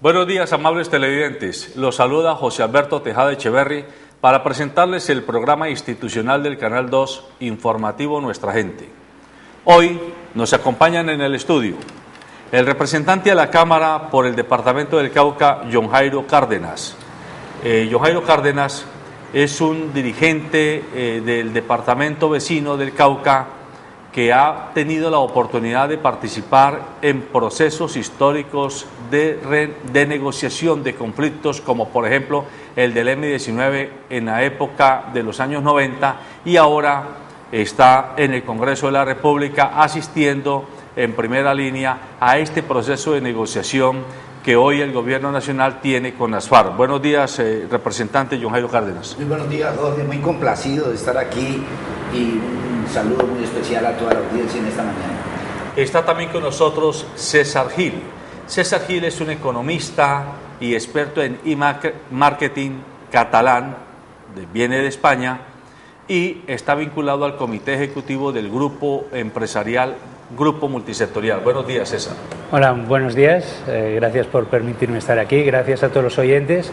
Buenos días, amables televidentes. Los saluda José Alberto Tejada Echeverri para presentarles el programa institucional del Canal 2 informativo Nuestra Gente. Hoy nos acompañan en el estudio el representante de la Cámara por el Departamento del Cauca, John Jairo Cárdenas. John Jairo Cárdenas es un dirigente del departamento vecino del Cauca que ha tenido la oportunidad de participar en procesos históricos de negociación de conflictos, como por ejemplo el del M-19 en la época de los años 90, y ahora está en el Congreso de la República asistiendo en primera línea a este proceso de negociación que hoy el Gobierno Nacional tiene con las FARC. Buenos días, representante John Jairo Cárdenas. Muy buenos días, Jorge. Muy complacido de estar aquí y un saludo muy especial a toda la audiencia en esta mañana. Está también con nosotros César Gil. César Gil es un economista y experto en e-marketing catalán, viene de España y está vinculado al comité ejecutivo del grupo empresarial Grupo Multisectorial. Buenos días, César. Hola, buenos días. Gracias por permitirme estar aquí. Gracias a todos los oyentes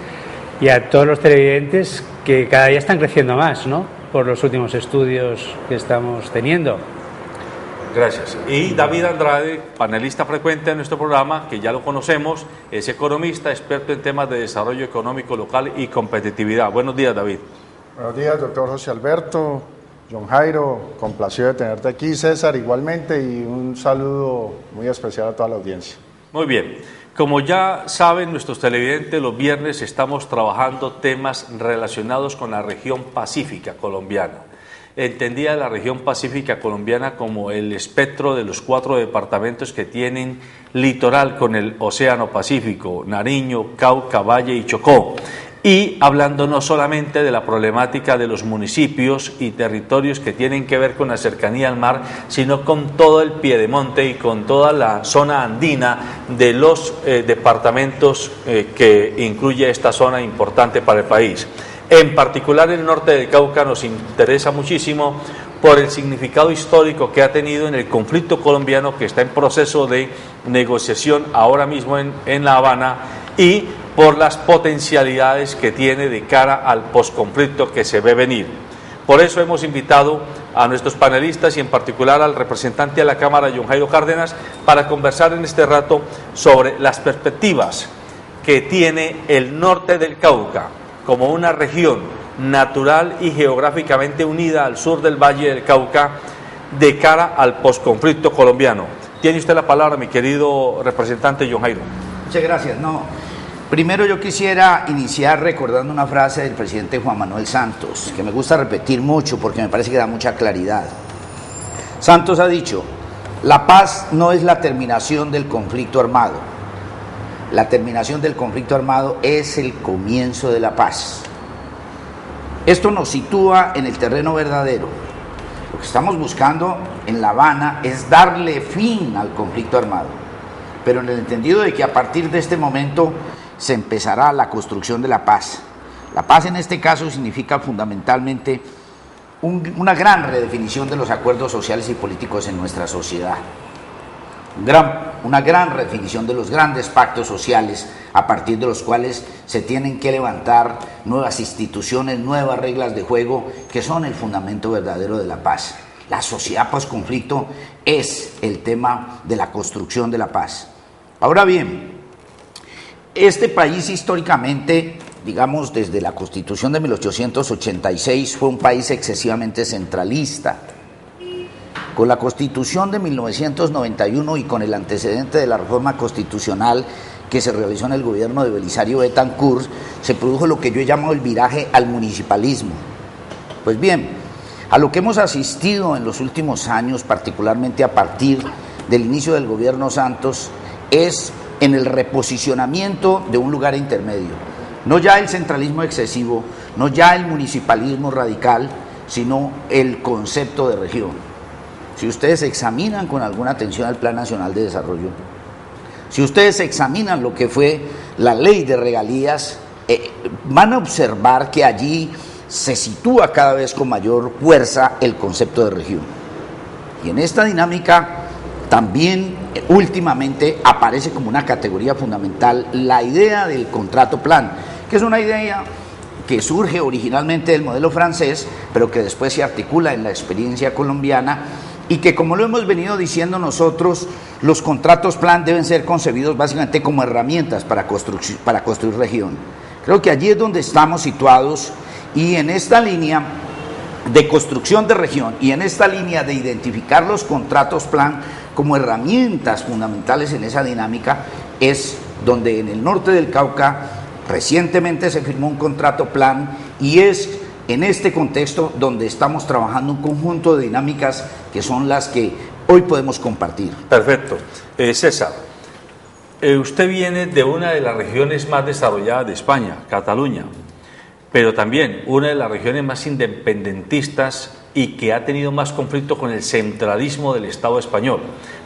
y a todos los televidentes que cada día están creciendo más, ¿no? Por los últimos estudios que estamos teniendo. Gracias. Y David Andrade, panelista frecuente en nuestro programa, que ya lo conocemos, es economista, experto en temas de desarrollo económico local y competitividad. Buenos días, David. Buenos días, doctor José Alberto. John Jairo, complacido de tenerte aquí, César, igualmente, y un saludo muy especial a toda la audiencia. Muy bien, como ya saben nuestros televidentes, los viernes estamos trabajando temas relacionados con la región pacífica colombiana. Entendida la región pacífica colombiana como el espectro de los 4 departamentos que tienen litoral con el Océano Pacífico: Nariño, Cauca, Valle y Chocó. Y hablando no solamente de la problemática de los municipios y territorios que tienen que ver con la cercanía al mar, sino con todo el piedemonte y con toda la zona andina de los departamentos que incluye esta zona importante para el país. En particular el norte del Cauca nos interesa muchísimo por el significado histórico que ha tenido en el conflicto colombiano, que está en proceso de negociación ahora mismo en La Habana, y por las potencialidades que tiene de cara al posconflicto que se ve venir. Por eso hemos invitado a nuestros panelistas y en particular al representante de la Cámara, John Jairo Cárdenas, para conversar en este rato sobre las perspectivas que tiene el norte del Cauca como una región natural y geográficamente unida al sur del Valle del Cauca de cara al posconflicto colombiano. Tiene usted la palabra, mi querido representante John Jairo. Muchas gracias. Primero yo quisiera iniciar recordando una frase del presidente Juan Manuel Santos, que me gusta repetir mucho porque me parece que da mucha claridad. Santos ha dicho: la paz no es la terminación del conflicto armado. La terminación del conflicto armado es el comienzo de la paz. Esto nos sitúa en el terreno verdadero. Lo que estamos buscando en La Habana es darle fin al conflicto armado, pero en el entendido de que a partir de este momento se empezará la construcción de la paz. La paz en este caso significa fundamentalmente una gran redefinición de los acuerdos sociales y políticos en nuestra sociedad. Una gran redefinición de los grandes pactos sociales a partir de los cuales se tienen que levantar nuevas instituciones, nuevas reglas de juego que son el fundamento verdadero de la paz. La sociedad post-conflicto es el tema de la construcción de la paz. Ahora bien, este país históricamente, digamos desde la Constitución de 1886, fue un país excesivamente centralista. Con la Constitución de 1991 y con el antecedente de la reforma constitucional que se realizó en el gobierno de Belisario Betancur, se produjo lo que yo llamo el viraje al municipalismo. Pues bien, a lo que hemos asistido en los últimos años, particularmente a partir del inicio del gobierno Santos, es en el reposicionamiento de un lugar intermedio. No ya el centralismo excesivo, no ya el municipalismo radical, sino el concepto de región. Si ustedes examinan con alguna atención el Plan Nacional de Desarrollo, si ustedes examinan lo que fue la ley de regalías, van a observar que allí se sitúa cada vez con mayor fuerza el concepto de región. Y en esta dinámica también últimamente aparece como una categoría fundamental la idea del contrato plan, que es una idea que surge originalmente del modelo francés, pero que después se articula en la experiencia colombiana, y que, como lo hemos venido diciendo nosotros, los contratos plan deben ser concebidos básicamente como herramientas para construir región. Creo que allí es donde estamos situados, y en esta línea de construcción de región y en esta línea de identificar los contratos plan como herramientas fundamentales en esa dinámica, es donde en el norte del Cauca recientemente se firmó un contrato plan, y es en este contexto donde estamos trabajando un conjunto de dinámicas que son las que hoy podemos compartir. Perfecto. César, usted viene de una de las regiones más desarrolladas de España, Cataluña, pero también una de las regiones más independentistas y que ha tenido más conflicto con el centralismo del Estado español.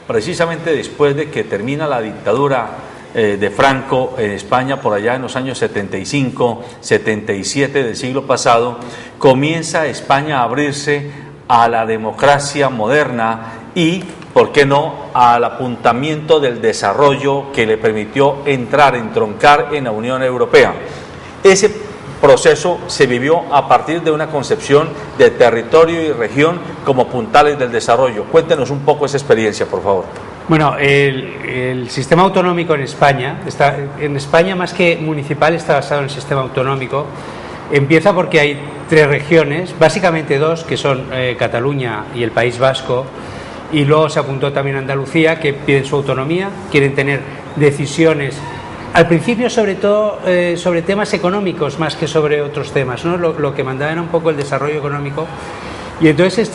Precisamente después de que termina la dictadura de Franco en España, por allá en los años 75, 77 del siglo pasado, comienza España a abrirse a la democracia moderna y, ¿por qué no?, al apuntamiento del desarrollo que le permitió entroncar en la Unión Europea. Ese proceso se vivió a partir de una concepción de territorio y región como puntales del desarrollo. Cuéntenos un poco esa experiencia, por favor. Bueno, el sistema autonómico en España más que municipal, está basado en el sistema autonómico. Empieza porque hay tres regiones, básicamente dos, que son Cataluña y el País Vasco, y luego se apuntó también Andalucía, que piden su autonomía, quieren tener decisiones, al principio sobre todo sobre temas económicos más que sobre otros temas, ¿no? Lo que mandaba era un poco el desarrollo económico, y entonces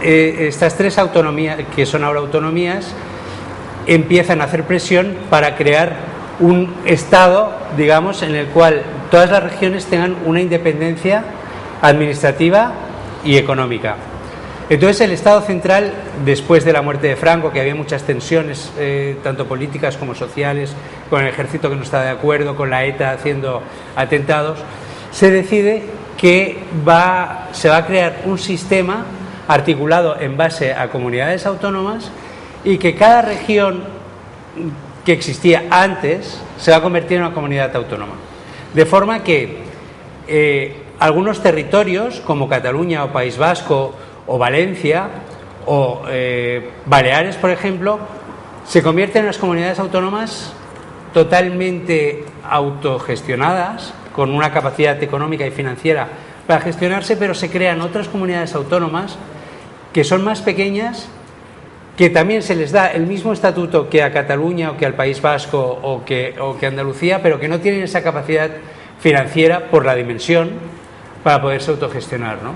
estas tres autonomías, que son ahora autonomías, empiezan a hacer presión para crear un Estado, digamos, en el cual todas las regiones tengan una independencia administrativa y económica. Entonces el Estado central, después de la muerte de Franco, que había muchas tensiones, tanto políticas como sociales, con el ejército que no estaba de acuerdo, con la ETA haciendo atentados, se decide que se va a crear un sistema articulado en base a comunidades autónomas, y que cada región que existía antes se va a convertir en una comunidad autónoma. De forma que algunos territorios, como Cataluña o País Vasco o Valencia o Baleares, por ejemplo, se convierten en unas comunidades autónomas totalmente autogestionadas, con una capacidad económica y financiera para gestionarse, pero se crean otras comunidades autónomas que son más pequeñas, que también se les da el mismo estatuto que a Cataluña o que al País Vasco o que Andalucía, pero que no tienen esa capacidad financiera por la dimensión para poderse autogestionar, ¿no?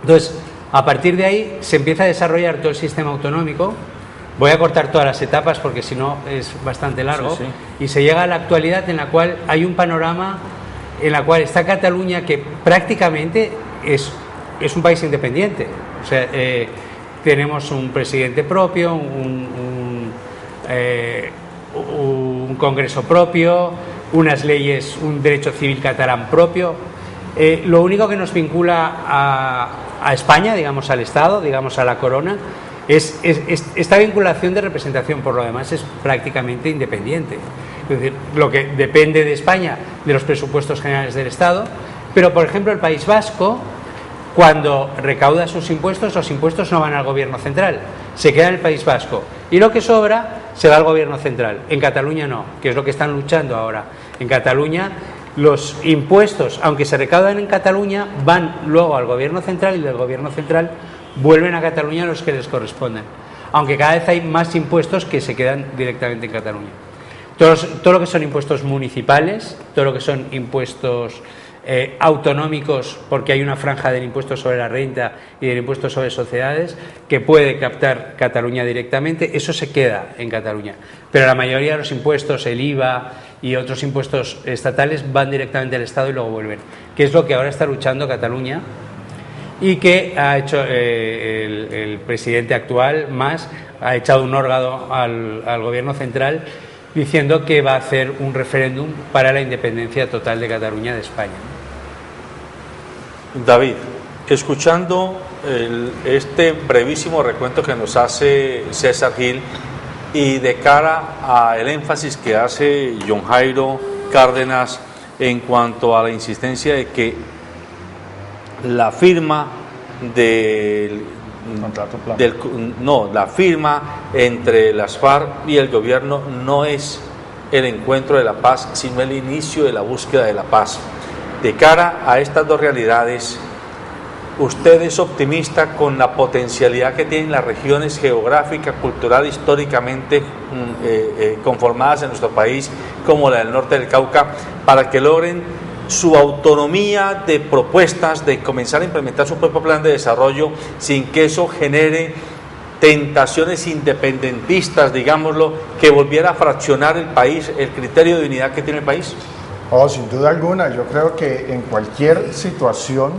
Entonces, a partir de ahí se empieza a desarrollar todo el sistema autonómico. Voy a cortar todas las etapas porque si no es bastante largo. Sí, sí. Y se llega a la actualidad en la cual hay un panorama en la cual está Cataluña, que prácticamente es un país independiente. O sea, tenemos un presidente propio, un congreso propio, unas leyes, un derecho civil catalán propio. Lo único que nos vincula a España, digamos al Estado, digamos a la corona, es esta vinculación de representación. Por lo demás es prácticamente independiente. Es decir, lo que depende de España, de los presupuestos generales del Estado, pero por ejemplo el País Vasco, cuando recauda sus impuestos, los impuestos no van al gobierno central, se queda en el País Vasco, y lo que sobra se va al gobierno central. En Cataluña no, que es lo que están luchando ahora. En Cataluña los impuestos, aunque se recaudan en Cataluña, van luego al gobierno central, y del gobierno central vuelven a Cataluña los que les corresponden, aunque cada vez hay más impuestos que se quedan directamente en Cataluña. Todo lo que son impuestos municipales, todo lo que son impuestos autonómicos, porque hay una franja del impuesto sobre la renta y del impuesto sobre sociedades que puede captar Cataluña directamente, eso se queda en Cataluña. Pero la mayoría de los impuestos, el IVA y otros impuestos estatales, van directamente al Estado y luego vuelven, que es lo que ahora está luchando Cataluña, y que ha hecho el presidente actual, Mas, ha echado un órgano al gobierno central diciendo que va a hacer un referéndum para la independencia total de Cataluña de España. David, escuchando este brevísimo recuento que nos hace César Gil y de cara al énfasis que hace John Jairo Cárdenas en cuanto a la insistencia de que la firma la firma entre las FARC y el gobierno no es el encuentro de la paz, sino el inicio de la búsqueda de la paz. De cara a estas dos realidades, ¿usted es optimista con la potencialidad que tienen las regiones geográficas, cultural, históricamente conformadas en nuestro país, como la del norte del Cauca, para que logren su autonomía de propuestas, de comenzar a implementar su propio plan de desarrollo, sin que eso genere tentaciones independentistas, digámoslo, que volviera a fraccionar el país, el criterio de unidad que tiene el país? Oh, sin duda alguna, yo creo que en cualquier situación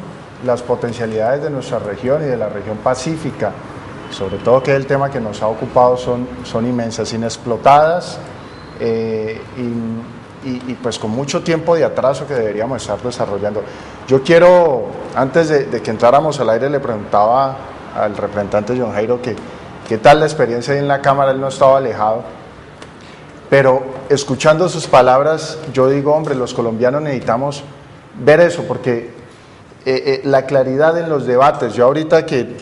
las potencialidades de nuestra región y de la región pacífica, sobre todo que es el tema que nos ha ocupado, son inmensas, inexplotadas y pues con mucho tiempo de atraso que deberíamos estar desarrollando. Yo quiero, antes de que entráramos al aire, le preguntaba al representante John Jairo que qué tal la experiencia ahí en la Cámara. Él no estaba alejado, pero escuchando sus palabras yo digo, hombre, los colombianos necesitamos ver eso, porque la claridad en los debates, yo ahorita que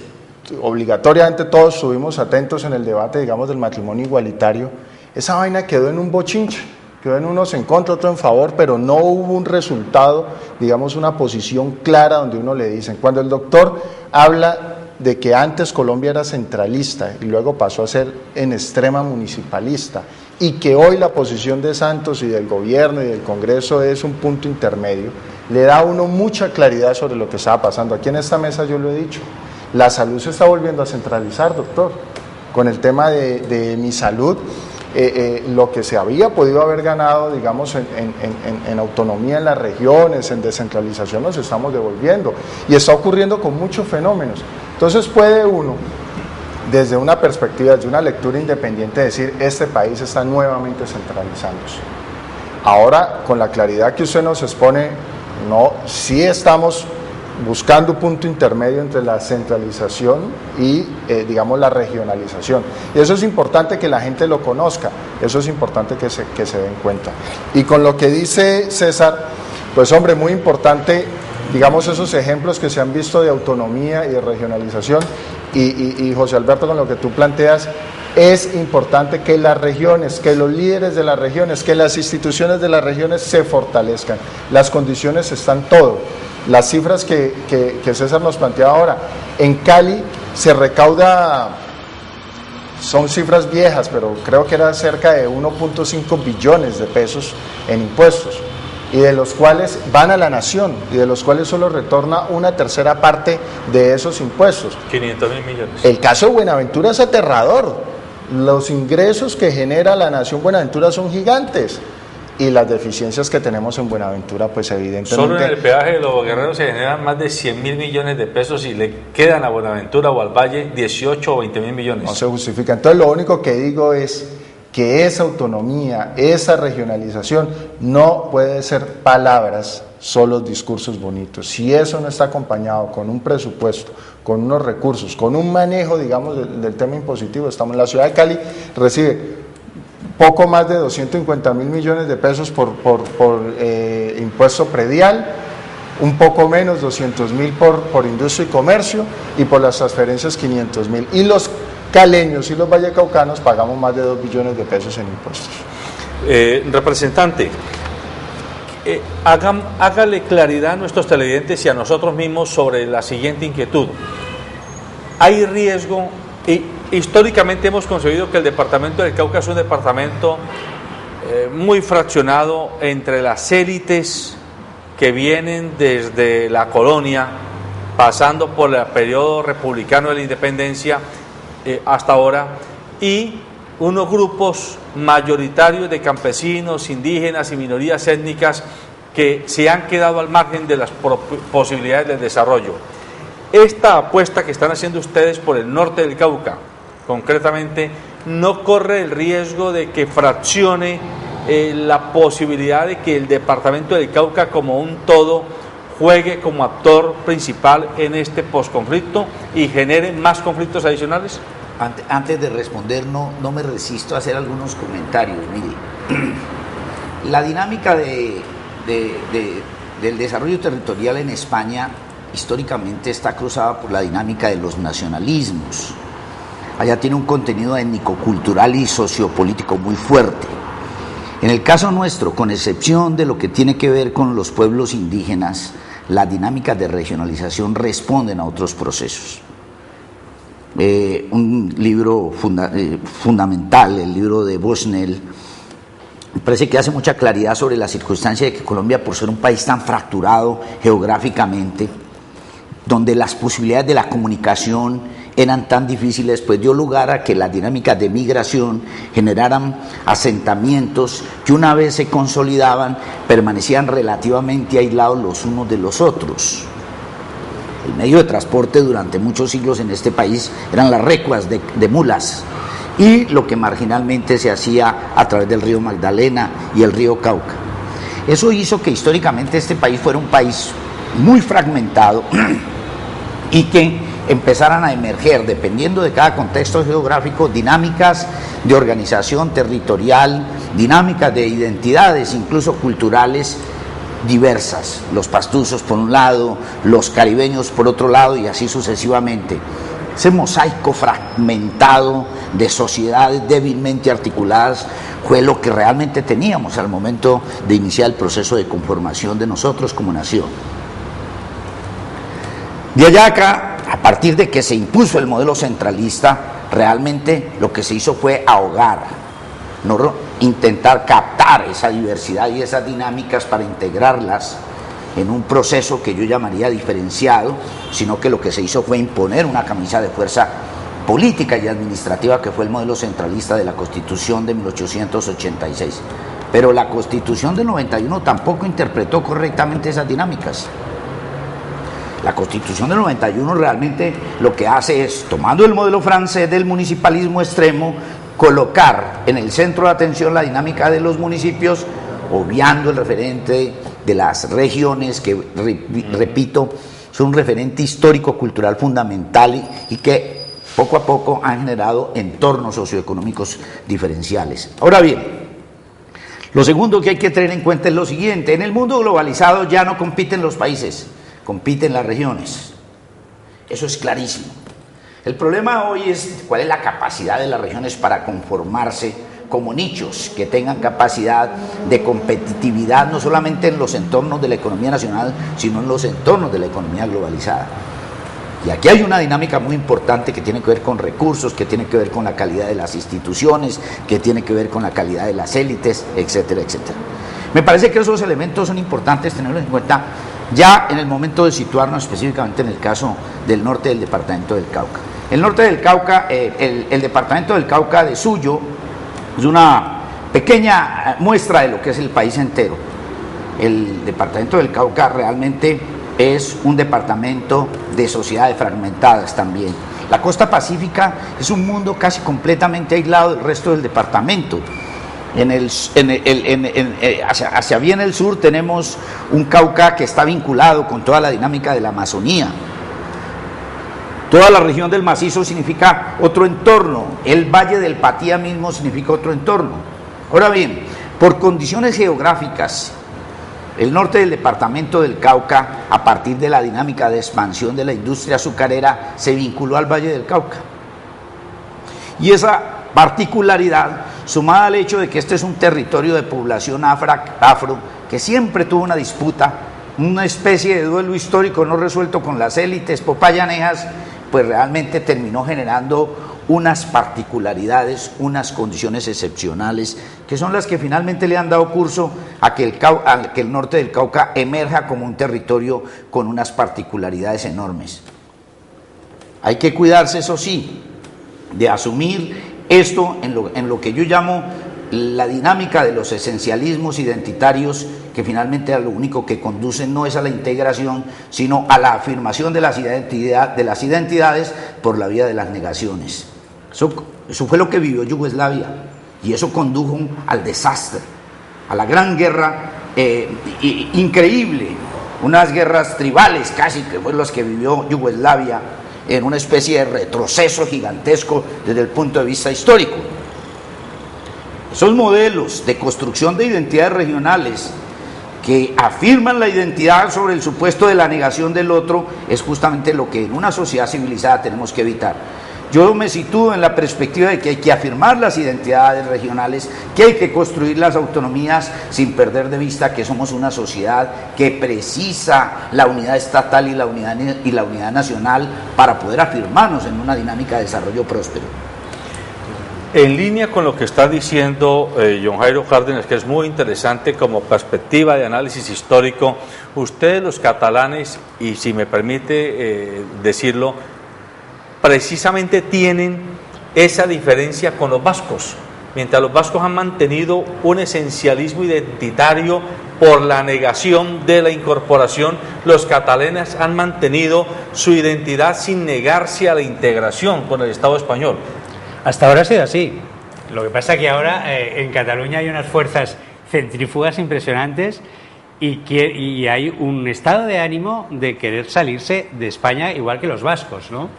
obligatoriamente todos estuvimos atentos en el debate, digamos, del matrimonio igualitario, esa vaina quedó en un bochinche, quedó en unos en contra, otros en favor, pero no hubo un resultado, digamos, una posición clara donde uno le dicen. Cuando el doctor habla de que antes Colombia era centralista y luego pasó a ser en extrema municipalista, y que hoy la posición de Santos y del gobierno y del Congreso es un punto intermedio, le da a uno mucha claridad sobre lo que estaba pasando. Aquí en esta mesa yo lo he dicho, la salud se está volviendo a centralizar, doctor, con el tema de Mi Salud. Lo que se había podido haber ganado, digamos, en autonomía en las regiones, en descentralización, nos estamos devolviendo, y está ocurriendo con muchos fenómenos. Entonces puede uno, desde una perspectiva, desde una lectura independiente, decir, este país está nuevamente centralizándose. Ahora, con la claridad que usted nos expone, no, sí estamos buscando un punto intermedio entre la centralización y, digamos, la regionalización. Y eso es importante que la gente lo conozca, eso es importante que se den cuenta. Y con lo que dice César, pues hombre, muy importante, digamos, esos ejemplos que se han visto de autonomía y de regionalización, y José Alberto, con lo que tú planteas, es importante que las regiones, que los líderes de las regiones, que las instituciones de las regiones se fortalezcan. Las condiciones están todo. Las cifras que César nos planteaba ahora, en Cali se recauda, son cifras viejas, pero creo que era cerca de 1.5 billones de pesos en impuestos, y de los cuales van a la nación, y de los cuales solo retorna una tercera parte de esos impuestos. 500.000 millones. El caso de Buenaventura es aterrador. Los ingresos que genera la nación Buenaventura son gigantes, y las deficiencias que tenemos en Buenaventura, pues evidentemente... Solo en el peaje de Los Guerreros se generan más de 100.000 millones de pesos y le quedan a Buenaventura o al Valle 18 o 20.000 millones. No se justifica. Entonces lo único que digo es que esa autonomía, esa regionalización no puede ser palabras, solo discursos bonitos. Si eso no está acompañado con un presupuesto, con unos recursos, con un manejo, digamos, del tema impositivo, estamos en la ciudad de Cali, recibe poco más de 250.000 millones de pesos por impuesto predial, un poco menos, 200.000 por industria y comercio, y por las transferencias 500.000. Y los caleños y los vallecaucanos pagamos más de 2 billones de pesos en impuestos. Representante, hágale claridad a nuestros televidentes y a nosotros mismos sobre la siguiente inquietud. Hay riesgo, y históricamente hemos concebido que el departamento del Cauca es un departamento muy fraccionado entre las élites que vienen desde la colonia, pasando por el periodo republicano de la independencia hasta ahora, y unos grupos mayoritarios de campesinos, indígenas y minorías étnicas que se han quedado al margen de las posibilidades del desarrollo. Esta apuesta que están haciendo ustedes por el norte del Cauca, concretamente, no corre el riesgo de que fraccione la posibilidad de que el departamento del Cauca como un todo juegue como actor principal en este posconflicto y genere más conflictos adicionales? Antes de responder, no me resisto a hacer algunos comentarios. Mire, la dinámica del desarrollo territorial en España históricamente está cruzada por la dinámica de los nacionalismos. Allá tiene un contenido étnico-cultural y sociopolítico muy fuerte. En el caso nuestro, con excepción de lo que tiene que ver con los pueblos indígenas, las dinámicas de regionalización responden a otros procesos. Un libro fundamental, el libro de Bushnell, me parece que hace mucha claridad sobre la circunstancia de que Colombia, por ser un país tan fracturado geográficamente, donde las posibilidades de la comunicación eran tan difíciles, pues dio lugar a que las dinámicas de migración generaran asentamientos que una vez se consolidaban, permanecían relativamente aislados los unos de los otros. El medio de transporte durante muchos siglos en este país eran las recuas de mulas y lo que marginalmente se hacía a través del río Magdalena y el río Cauca. Eso hizo que históricamente este país fuera un país muy fragmentado y que empezaran a emerger, dependiendo de cada contexto geográfico, dinámicas de organización territorial, dinámicas de identidades, incluso culturales, diversas, los pastusos por un lado, los caribeños por otro lado y así sucesivamente. Ese mosaico fragmentado de sociedades débilmente articuladas fue lo que realmente teníamos al momento de iniciar el proceso de conformación de nosotros como nación. De allá acá, a partir de que se impuso el modelo centralista, realmente lo que se hizo fue ahogar, no intentar captar esa diversidad y esas dinámicas para integrarlas en un proceso que yo llamaría diferenciado, sino que lo que se hizo fue imponer una camisa de fuerza política y administrativa que fue el modelo centralista de la Constitución de 1886. Pero la Constitución del 91 tampoco interpretó correctamente esas dinámicas. La Constitución del 91 realmente lo que hace es, tomando el modelo francés del municipalismo extremo, colocar en el centro de atención la dinámica de los municipios, obviando el referente de las regiones, que repito, son un referente histórico-cultural fundamental y que poco a poco han generado entornos socioeconómicos diferenciales. Ahora bien, lo segundo que hay que tener en cuenta es lo siguiente: en el mundo globalizado ya no compiten los países, compiten las regiones. Eso es clarísimo. El problema hoy es cuál es la capacidad de las regiones para conformarse como nichos que tengan capacidad de competitividad no solamente en los entornos de la economía nacional, sino en los entornos de la economía globalizada. Y aquí hay una dinámica muy importante que tiene que ver con recursos, que tiene que ver con la calidad de las instituciones, que tiene que ver con la calidad de las élites, etcétera, etcétera. Me parece que esos elementos son importantes tenerlos en cuenta ya en el momento de situarnos específicamente en el caso del norte del departamento del Cauca. El norte del Cauca, el departamento del Cauca de suyo, es una pequeña muestra de lo que es el país entero. El departamento del Cauca realmente es un departamento de sociedades fragmentadas también. La costa pacífica es un mundo casi completamente aislado del resto del departamento. Hacia bien el sur tenemos un Cauca que está vinculado con toda la dinámica de la Amazonía. Toda la región del macizo significa otro entorno, el Valle del Patía mismo significa otro entorno. Ahora bien, por condiciones geográficas, el norte del departamento del Cauca, a partir de la dinámica de expansión de la industria azucarera, se vinculó al Valle del Cauca. Y esa particularidad, sumada al hecho de que este es un territorio de población afro, que siempre tuvo una disputa, una especie de duelo histórico no resuelto con las élites popayanejas, pues realmente terminó generando unas particularidades, unas condiciones excepcionales, que son las que finalmente le han dado curso a que el norte del Cauca emerja como un territorio con unas particularidades enormes. Hay que cuidarse, eso sí, de asumir esto en lo que yo llamo la dinámica de los esencialismos identitarios, que finalmente a lo único que conducen no es a la integración, sino a la afirmación de las identidades por la vía de las negaciones. Eso fue lo que vivió Yugoslavia, y eso condujo al desastre, a la gran guerra increíble unas guerras tribales casi, que fue los que vivió Yugoslavia, en una especie de retroceso gigantesco desde el punto de vista histórico. Esos modelos de construcción de identidades regionales que afirman la identidad sobre el supuesto de la negación del otro es justamente lo que en una sociedad civilizada tenemos que evitar. Yo me sitúo en la perspectiva de que hay que afirmar las identidades regionales, que hay que construir las autonomías sin perder de vista que somos una sociedad que precisa la unidad estatal y la unidad nacional para poder afirmarnos en una dinámica de desarrollo próspero. En línea con lo que está diciendo John Jairo Cárdenas, que es muy interesante como perspectiva de análisis histórico, ustedes los catalanes, y si me permite decirlo, precisamente tienen esa diferencia con los vascos. Mientras los vascos han mantenido un esencialismo identitario por la negación de la incorporación, los catalanes han mantenido su identidad sin negarse a la integración con el Estado español. Hasta ahora ha sido así. Lo que pasa es que ahora en Cataluña hay unas fuerzas centrífugas impresionantes y hay un estado de ánimo de querer salirse de España igual que los vascos, ¿no?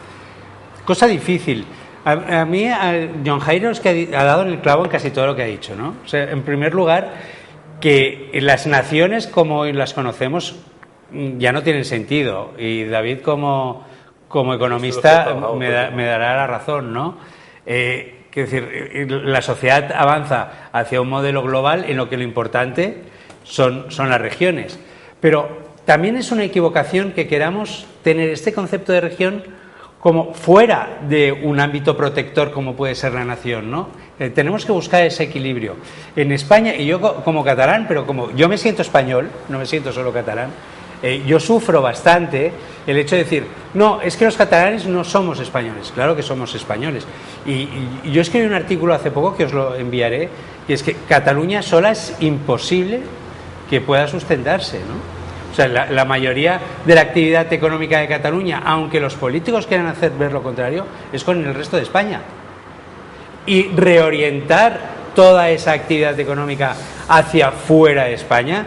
Cosa difícil. A mí, John Jairo es que ha dado en el clavo en casi todo lo que ha dicho, ¿no? O sea, en primer lugar, que las naciones como las conocemos ya no tienen sentido. Y David, como economista, me dará la razón, ¿no? Quiero decir, la sociedad avanza hacia un modelo global en lo que lo importante son las regiones. Pero también es una equivocación que queramos tener este concepto de región como fuera de un ámbito protector como puede ser la nación, ¿no? Tenemos que buscar ese equilibrio. En España, y yo como catalán, pero como yo me siento español, no me siento solo catalán, yo sufro bastante el hecho de decir, no, es que los catalanes no somos españoles. Claro que somos españoles. Y yo escribí un artículo hace poco que os lo enviaré, y es que Cataluña sola es imposible que pueda sustentarse, ¿no? O sea, la mayoría de la actividad económica de Cataluña, aunque los políticos quieran hacer ver lo contrario, es con el resto de España. Y reorientar toda esa actividad económica hacia fuera de España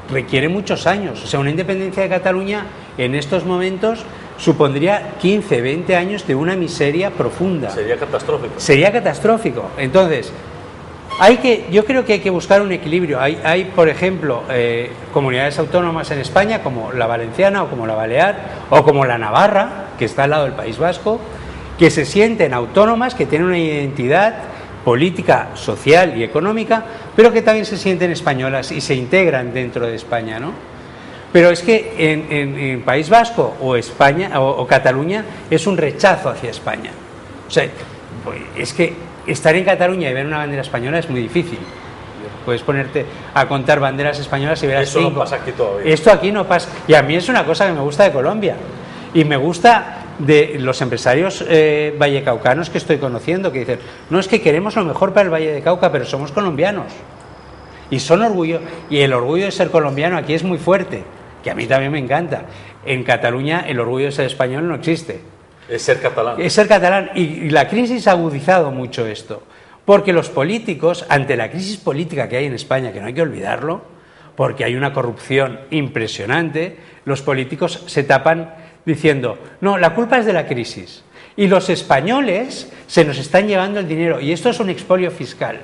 requiere muchos años. O sea, una independencia de Cataluña en estos momentos supondría 15, 20 años de una miseria profunda. Sería catastrófico. Sería catastrófico. Entonces, yo creo que hay que buscar un equilibrio. Hay por ejemplo, comunidades autónomas en España, como la valenciana o como la balear, o como la navarra, que está al lado del País Vasco, que se sienten autónomas, que tienen una identidad política, social y económica, pero que también se sienten españolas y se integran dentro de España, ¿no? Pero es que en País Vasco o España o Cataluña es un rechazo hacia España. O sea, es que estar en Cataluña y ver una bandera española es muy difícil. Puedes ponerte a contar banderas españolas y verás 5. Eso no pasa aquí todavía. Esto aquí no pasa. Y a mí es una cosa que me gusta de Colombia. Y me gusta de los empresarios vallecaucanos que estoy conociendo, que dicen, no, es que queremos lo mejor para el Valle de Cauca, pero somos colombianos. Y son orgullo. Y el orgullo de ser colombiano aquí es muy fuerte, que a mí también me encanta. En Cataluña el orgullo de ser español no existe. Es ser catalán. Es ser catalán. Y la crisis ha agudizado mucho esto. Porque los políticos, ante la crisis política que hay en España, que no hay que olvidarlo, porque hay una corrupción impresionante, los políticos se tapan diciendo, no, la culpa es de la crisis. Y los españoles se nos están llevando el dinero. Y esto es un expolio fiscal.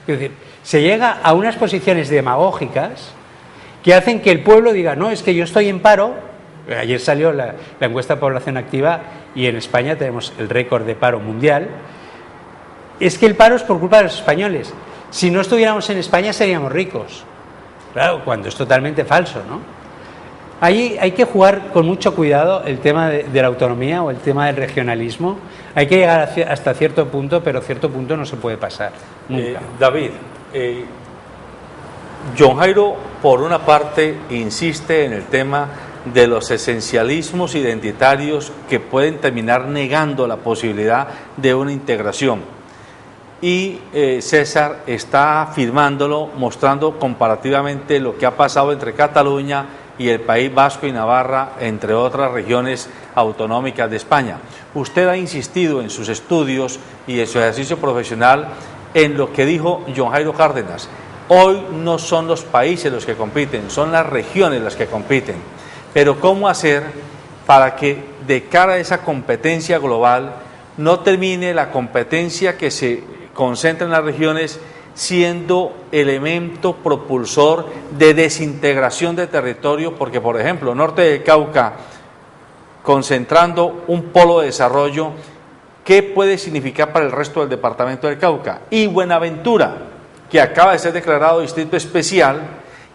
Es decir, se llega a unas posiciones demagógicas que hacen que el pueblo diga, no, es que yo estoy en paro. Ayer salió la encuesta de población activa y en España tenemos el récord de paro mundial. Es que el paro es por culpa de los españoles. Si no estuviéramos en España seríamos ricos. Claro, cuando es totalmente falso, ¿no? Ahí hay que jugar con mucho cuidado el tema de la autonomía o el tema del regionalismo. Hay que llegar hasta cierto punto, pero cierto punto no se puede pasar. Nunca. David, John Jairo, por una parte, insiste en el tema de los esencialismos identitarios que pueden terminar negando la posibilidad de una integración. Y César está afirmándolo, mostrando comparativamente lo que ha pasado entre Cataluña y el País Vasco y Navarra, entre otras regiones autonómicas de España. Usted ha insistido en sus estudios y en su ejercicio profesional en lo que dijo John Jairo Cárdenas. Hoy no son los países los que compiten, son las regiones las que compiten. pero ¿cómo hacer para que de cara a esa competencia global no termine la competencia que se concentra en las regiones siendo elemento propulsor de desintegración de territorio? Porque, por ejemplo, Norte del Cauca, concentrando un polo de desarrollo, ¿qué puede significar para el resto del departamento del Cauca? Y Buenaventura, que acaba de ser declarado distrito especial,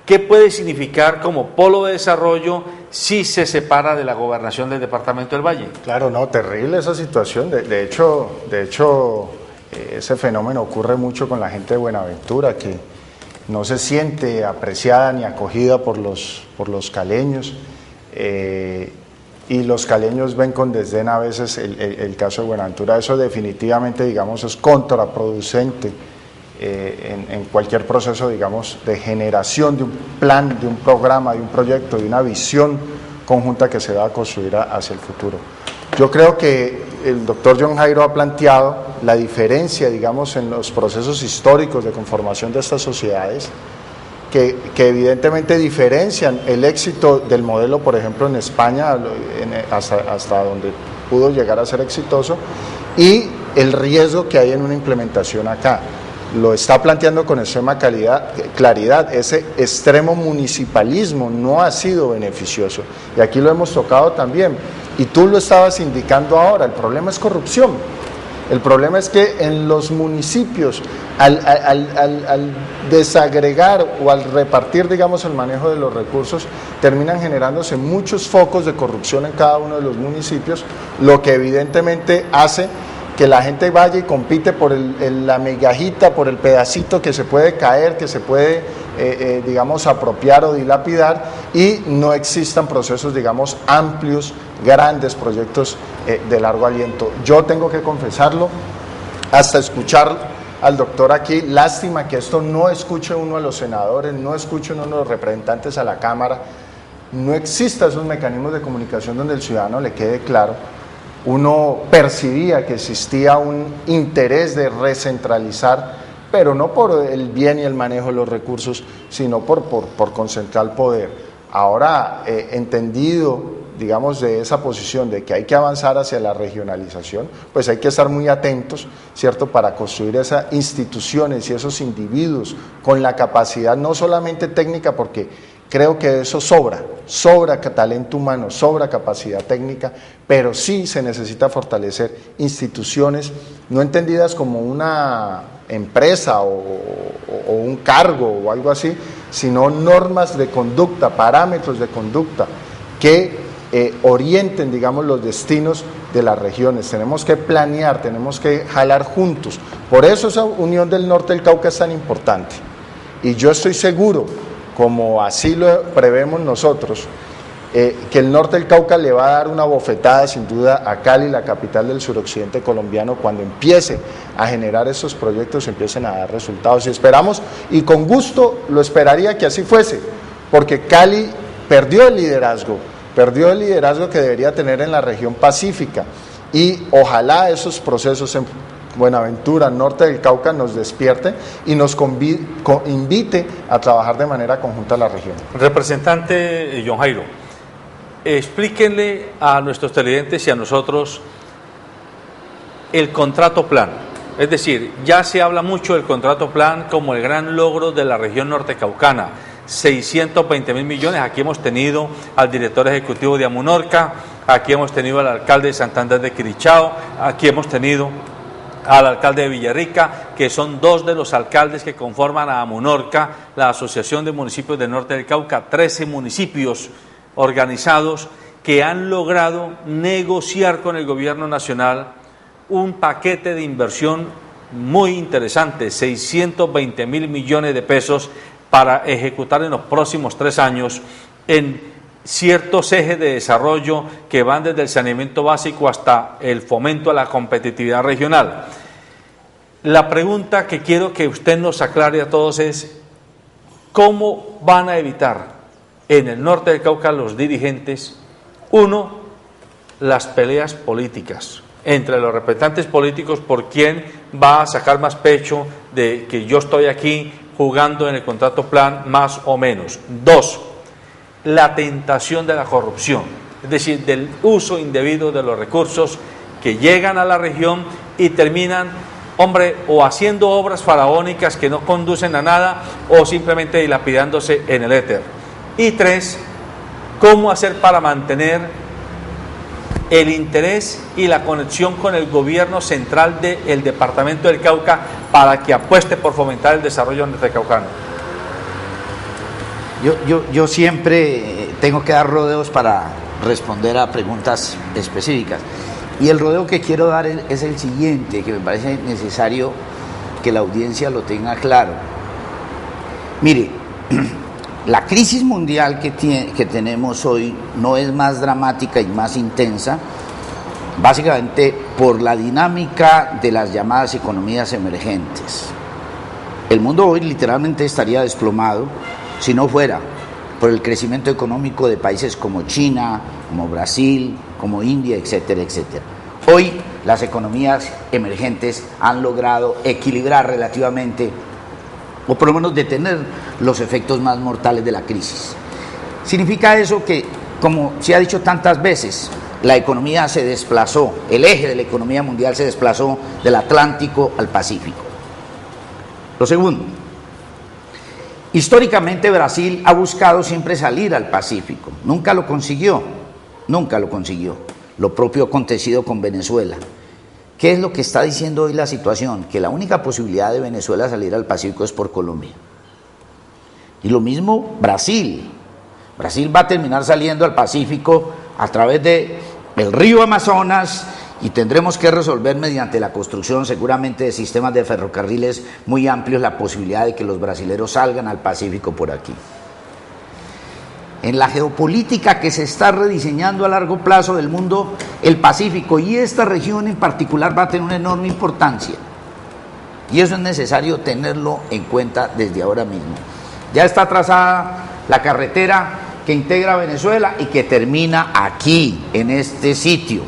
¿qué puede significar como polo de desarrollo si se separa de la gobernación del departamento del Valle? Claro, no, terrible esa situación. De hecho, ese fenómeno ocurre mucho con la gente de Buenaventura, que no se siente apreciada ni acogida por los caleños, y los caleños ven con desdén a veces el caso de Buenaventura. Eso definitivamente, digamos, es contraproducente en cualquier proceso, digamos, de generación de un plan, de un programa, de un proyecto, de una visión conjunta que se va a construir hacia el futuro. Yo creo que el doctor John Jairo ha planteado la diferencia, digamos, en los procesos históricos de conformación de estas sociedades, que evidentemente diferencian el éxito del modelo, por ejemplo, en España, hasta donde pudo llegar a ser exitoso, y el riesgo que hay en una implementación acá. Lo está planteando con extrema claridad. Ese extremo municipalismo no ha sido beneficioso, y aquí lo hemos tocado también, y tú lo estabas indicando ahora. El problema es corrupción. El problema es que en los municipios, al desagregar o al repartir, digamos, el manejo de los recursos, terminan generándose muchos focos de corrupción en cada uno de los municipios, lo que evidentemente hace que la gente vaya y compite por la migajita, por el pedacito que se puede caer, que se puede, digamos, apropiar o dilapidar, y no existan procesos, digamos, amplios, grandes proyectos de largo aliento. Yo tengo que confesarlo, hasta escuchar al doctor aquí, lástima que esto no escuche uno a los senadores, no escuche uno a los representantes a la Cámara, no exista esos mecanismos de comunicación donde el ciudadano le quede claro. Uno percibía que existía un interés de recentralizar, pero no por el bien y el manejo de los recursos, sino por concentrar el poder. Ahora, entendido, digamos, de esa posición de que hay que avanzar hacia la regionalización, pues hay que estar muy atentos, ¿cierto?, para construir esas instituciones y esos individuos con la capacidad no solamente técnica, porque creo que eso sobra talento humano, sobra capacidad técnica, pero sí se necesita fortalecer instituciones no entendidas como una empresa o un cargo o algo así, sino normas de conducta, parámetros de conducta que orienten, digamos, los destinos de las regiones. Tenemos que planear, tenemos que jalar juntos. Por eso esa unión del Norte del Cauca es tan importante. Y yo estoy seguro, como así lo prevemos nosotros, que el Norte del Cauca le va a dar una bofetada sin duda a Cali, la capital del suroccidente colombiano, cuando empiece a generar esos proyectos, empiecen a dar resultados. Y esperamos, y con gusto lo esperaría que así fuese, porque Cali perdió el liderazgo que debería tener en la región pacífica, y ojalá esos procesos en Buenaventura, Norte del Cauca, nos despierte y nos invite a trabajar de manera conjunta a la región. Representante John Jairo, explíquenle a nuestros televidentes y a nosotros el contrato plan. Es decir, ya se habla mucho del contrato plan como el gran logro de la región norte caucana. 620.000 millones, aquí hemos tenido al director ejecutivo de Amunorca, aquí hemos tenido al alcalde de Santander de Quirichao, aquí hemos tenido al alcalde de Villarrica, que son dos de los alcaldes que conforman a Amunorca, la Asociación de Municipios del Norte del Cauca, 13 municipios organizados que han logrado negociar con el gobierno nacional un paquete de inversión muy interesante, 620.000 millones de pesos para ejecutar en los próximos 3 años en ciertos ejes de desarrollo que van desde el saneamiento básico hasta el fomento a la competitividad regional. La pregunta que quiero que usted nos aclare a todos es: ¿cómo van a evitar en el norte del Cauca los dirigentes, uno, las peleas políticas entre los representantes políticos por quién va a sacar más pecho de que yo estoy aquí jugando en el contrato plan más o menos? 2, la tentación de la corrupción, es decir, del uso indebido de los recursos que llegan a la región y terminan, hombre, o haciendo obras faraónicas que no conducen a nada o simplemente dilapidándose en el éter. Y 3, cómo hacer para mantener el interés y la conexión con el gobierno central del departamento del Cauca para que apueste por fomentar el desarrollo nortecaucano. Yo siempre tengo que dar rodeos para responder a preguntas específicas. Y el rodeo que quiero dar es el siguiente, que me parece necesario que la audiencia lo tenga claro. Mire, la crisis mundial que tenemos hoy no es más dramática y más intensa, básicamente por la dinámica de las llamadas economías emergentes. El mundo hoy literalmente estaría desplomado si no fuera por el crecimiento económico de países como China, como Brasil, como India, etcétera, etcétera. Hoy las economías emergentes han logrado equilibrar relativamente, o por lo menos detener los efectos más mortales de la crisis. Significa eso que, como se ha dicho tantas veces, la economía se desplazó, el eje de la economía mundial se desplazó del Atlántico al Pacífico. Lo segundo, históricamente Brasil ha buscado siempre salir al Pacífico, nunca lo consiguió. Lo propio ha acontecido con Venezuela. ¿Qué es lo que está diciendo hoy la situación? Que la única posibilidad de Venezuela salir al Pacífico es por Colombia. Y lo mismo Brasil. Brasil va a terminar saliendo al Pacífico a través del río Amazonas y tendremos que resolver mediante la construcción seguramente de sistemas de ferrocarriles muy amplios la posibilidad de que los brasileros salgan al Pacífico por aquí. En la geopolítica que se está rediseñando a largo plazo del mundo, el Pacífico y esta región en particular va a tener una enorme importancia. Y eso es necesario tenerlo en cuenta desde ahora mismo. Ya está trazada la carretera que integra Venezuela y que termina aquí, en este sitio.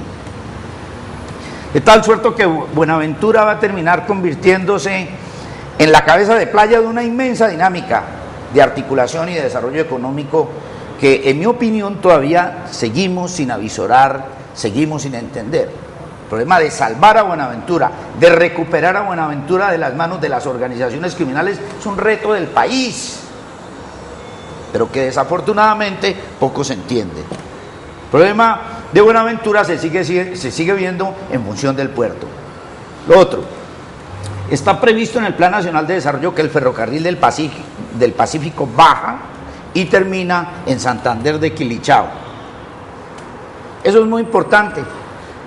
De tal suerte que Buenaventura va a terminar convirtiéndose en la cabeza de playa de una inmensa dinámica de articulación y de desarrollo económico que, en mi opinión, todavía seguimos sin avisorar, seguimos sin entender. El problema de salvar a Buenaventura, de recuperar a Buenaventura de las manos de las organizaciones criminales, es un reto del país, pero que desafortunadamente poco se entiende. El problema de Buenaventura se sigue viendo en función del puerto. Lo otro, está previsto en el Plan Nacional de Desarrollo que el ferrocarril del Pacífico baja y termina en Santander de Quilichao. Eso es muy importante.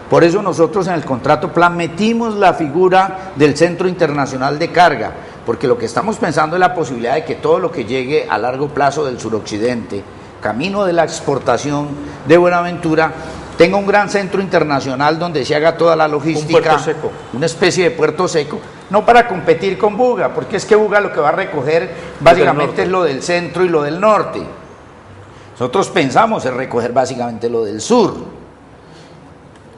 Por eso nosotros en el contrato plan metimos la figura del Centro Internacional de Carga, porque lo que estamos pensando es la posibilidad de que todo lo que llegue a largo plazo del suroccidente, camino de la exportación de Buenaventura, tenga un gran centro internacional donde se haga toda la logística, un puerto seco, una especie de puerto seco, no para competir con Buga, porque es que Buga lo que va a recoger básicamente es lo del centro y lo del norte. Nosotros pensamos en recoger básicamente lo del sur.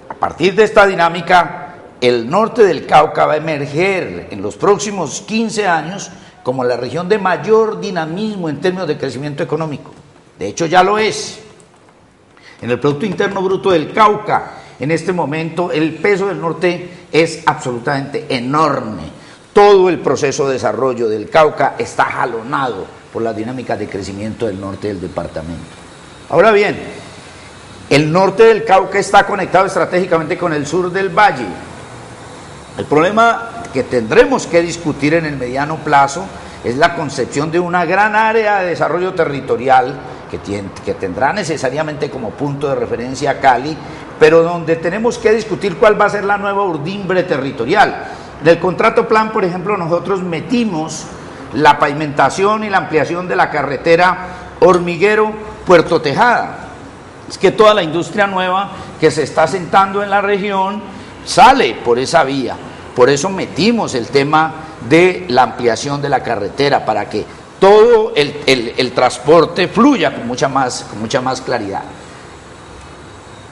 A partir de esta dinámica, el norte del Cauca va a emerger en los próximos 15 años como la región de mayor dinamismo en términos de crecimiento económico. De hecho, ya lo es. En el Producto Interno Bruto del Cauca, en este momento, el peso del norte es absolutamente enorme. Todo el proceso de desarrollo del Cauca está jalonado por las dinámicas de crecimiento del norte del departamento. Ahora bien, el norte del Cauca está conectado estratégicamente con el sur del valle. El problema que tendremos que discutir en el mediano plazo es la concepción de una gran área de desarrollo territorial que tendrá necesariamente como punto de referencia a Cali, pero donde tenemos que discutir cuál va a ser la nueva urdimbre territorial. En el contrato plan, por ejemplo, nosotros metimos la pavimentación y la ampliación de la carretera Hormiguero-Puerto Tejada. Es que toda la industria nueva que se está asentando en la región sale por esa vía. Por eso metimos el tema de la ampliación de la carretera, para que todo el transporte fluya con mucha más claridad.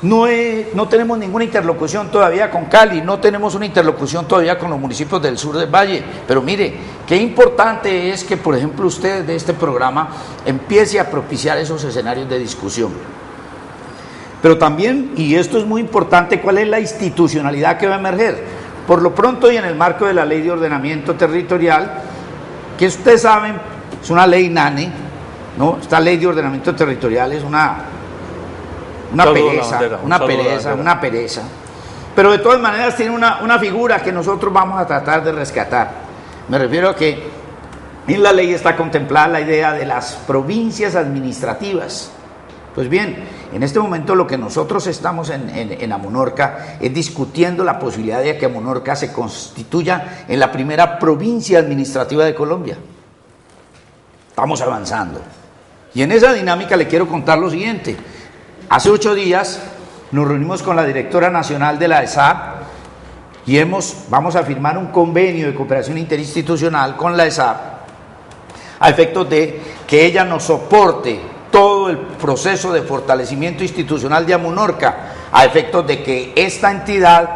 No tenemos ninguna interlocución todavía con Cali, no tenemos una interlocución todavía con los municipios del sur del Valle, pero mire, qué importante es que, por ejemplo, usted de este programa empiece a propiciar esos escenarios de discusión. Pero también, y esto es muy importante, ¿cuál es la institucionalidad que va a emerger? Por lo pronto y en el marco de la Ley de Ordenamiento Territorial, que ustedes saben, es una ley NANE, ¿no? Esta Ley de Ordenamiento Territorial es una pereza, pero de todas maneras tiene una figura que nosotros vamos a tratar de rescatar. Me refiero a que en la ley está contemplada la idea de las provincias administrativas. Pues bien, en este momento lo que nosotros estamos en Amonorca es discutiendo la posibilidad de que Amonorca se constituya en la primera provincia administrativa de Colombia. Estamos avanzando. Y en esa dinámica le quiero contar lo siguiente. Hace 8 días nos reunimos con la directora nacional de la ESAP y vamos a firmar un convenio de cooperación interinstitucional con la ESAP a efectos de que ella nos soporte todo el proceso de fortalecimiento institucional de Amonorca, a efectos de que esta entidad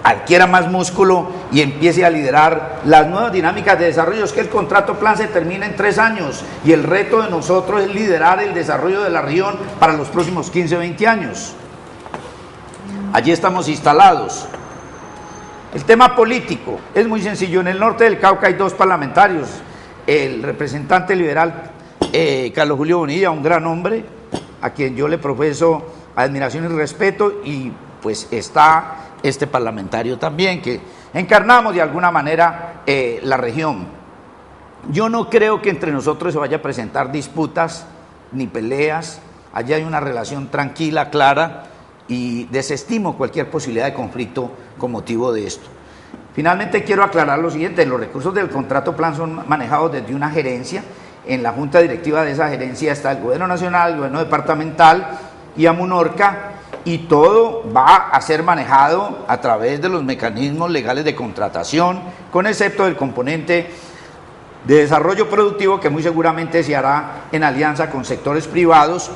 adquiera más músculo y empiece a liderar las nuevas dinámicas de desarrollo. Es que el contrato plan se termina en 3 años y el reto de nosotros es liderar el desarrollo de la región para los próximos 15 o 20 años. Allí estamos instalados. El tema político es muy sencillo. En el norte del Cauca hay 2 parlamentarios. El representante liberal Carlos Julio Bonilla, un gran hombre, a quien yo le profeso admiración y respeto, y pues está este parlamentario también, que encarnamos de alguna manera la región. Yo no creo que entre nosotros se vaya a presentar disputas ni peleas. Allí hay una relación tranquila, clara, y desestimo cualquier posibilidad de conflicto con motivo de esto. Finalmente quiero aclarar lo siguiente: los recursos del contrato plan son manejados desde una gerencia. En la junta directiva de esa gerencia está el gobierno nacional, el gobierno departamental y Amonorca, y todo va a ser manejado a través de los mecanismos legales de contratación, con excepto del componente de desarrollo productivo, que muy seguramente se hará en alianza con sectores privados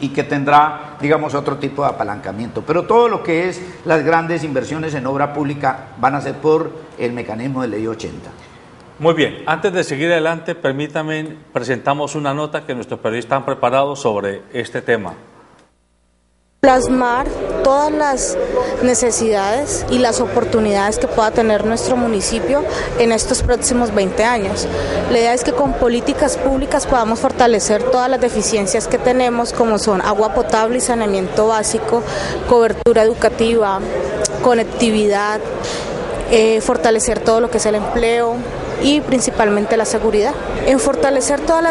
y que tendrá, digamos, otro tipo de apalancamiento. Pero todo lo que es las grandes inversiones en obra pública van a ser por el mecanismo de ley 80. Muy bien, antes de seguir adelante, permítame, presentamos una nota que nuestros periodistas han preparado sobre este tema. Plasmar todas las necesidades y las oportunidades que pueda tener nuestro municipio en estos próximos 20 años. La idea es que con políticas públicas podamos fortalecer todas las deficiencias que tenemos, como son agua potable y saneamiento básico, cobertura educativa, conectividad, fortalecer todo lo que es el empleo y principalmente la seguridad. En fortalecer todas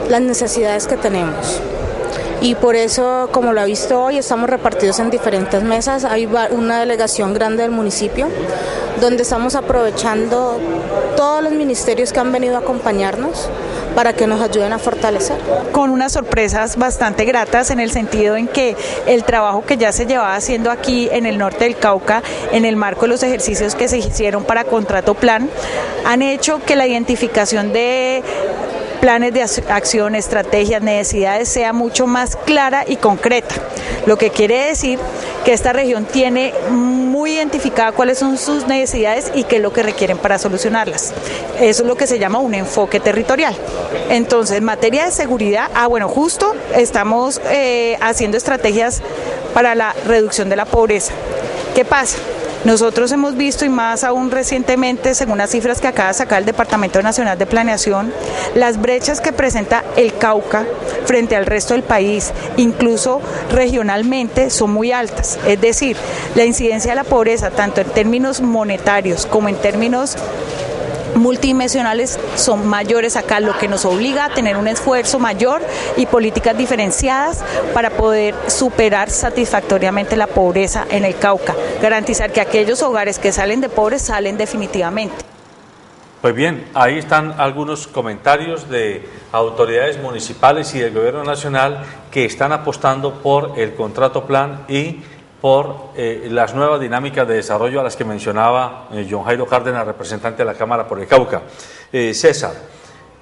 las necesidades que tenemos. Y por eso, como lo ha visto hoy, estamos repartidos en diferentes mesas. Hay una delegación grande del municipio, donde estamos aprovechando todos los ministerios que han venido a acompañarnos para que nos ayuden a fortalecer. Con unas sorpresas bastante gratas, en el sentido en que el trabajo que ya se llevaba haciendo aquí en el norte del Cauca, en el marco de los ejercicios que se hicieron para contrato plan, han hecho que la identificación de planes de acción, estrategias, necesidades sea mucho más clara y concreta, lo que quiere decir que esta región tiene muy identificada cuáles son sus necesidades y qué es lo que requieren para solucionarlas. Eso es lo que se llama un enfoque territorial. Entonces, en materia de seguridad, justo estamos haciendo estrategias para la reducción de la pobreza. ¿Qué pasa? Nosotros hemos visto, y más aún recientemente, según las cifras que acaba de sacar el Departamento Nacional de Planeación, las brechas que presenta el Cauca frente al resto del país, incluso regionalmente, son muy altas. Es decir, la incidencia de la pobreza, tanto en términos monetarios como en términos multidimensionales, son mayores acá, lo que nos obliga a tener un esfuerzo mayor y políticas diferenciadas para poder superar satisfactoriamente la pobreza en el Cauca, garantizar que aquellos hogares que salen de pobres salen definitivamente. Pues bien, ahí están algunos comentarios de autoridades municipales y del gobierno nacional que están apostando por el contrato plan y por las nuevas dinámicas de desarrollo a las que mencionaba John Jairo Cárdenas, representante de la Cámara por el Cauca. César,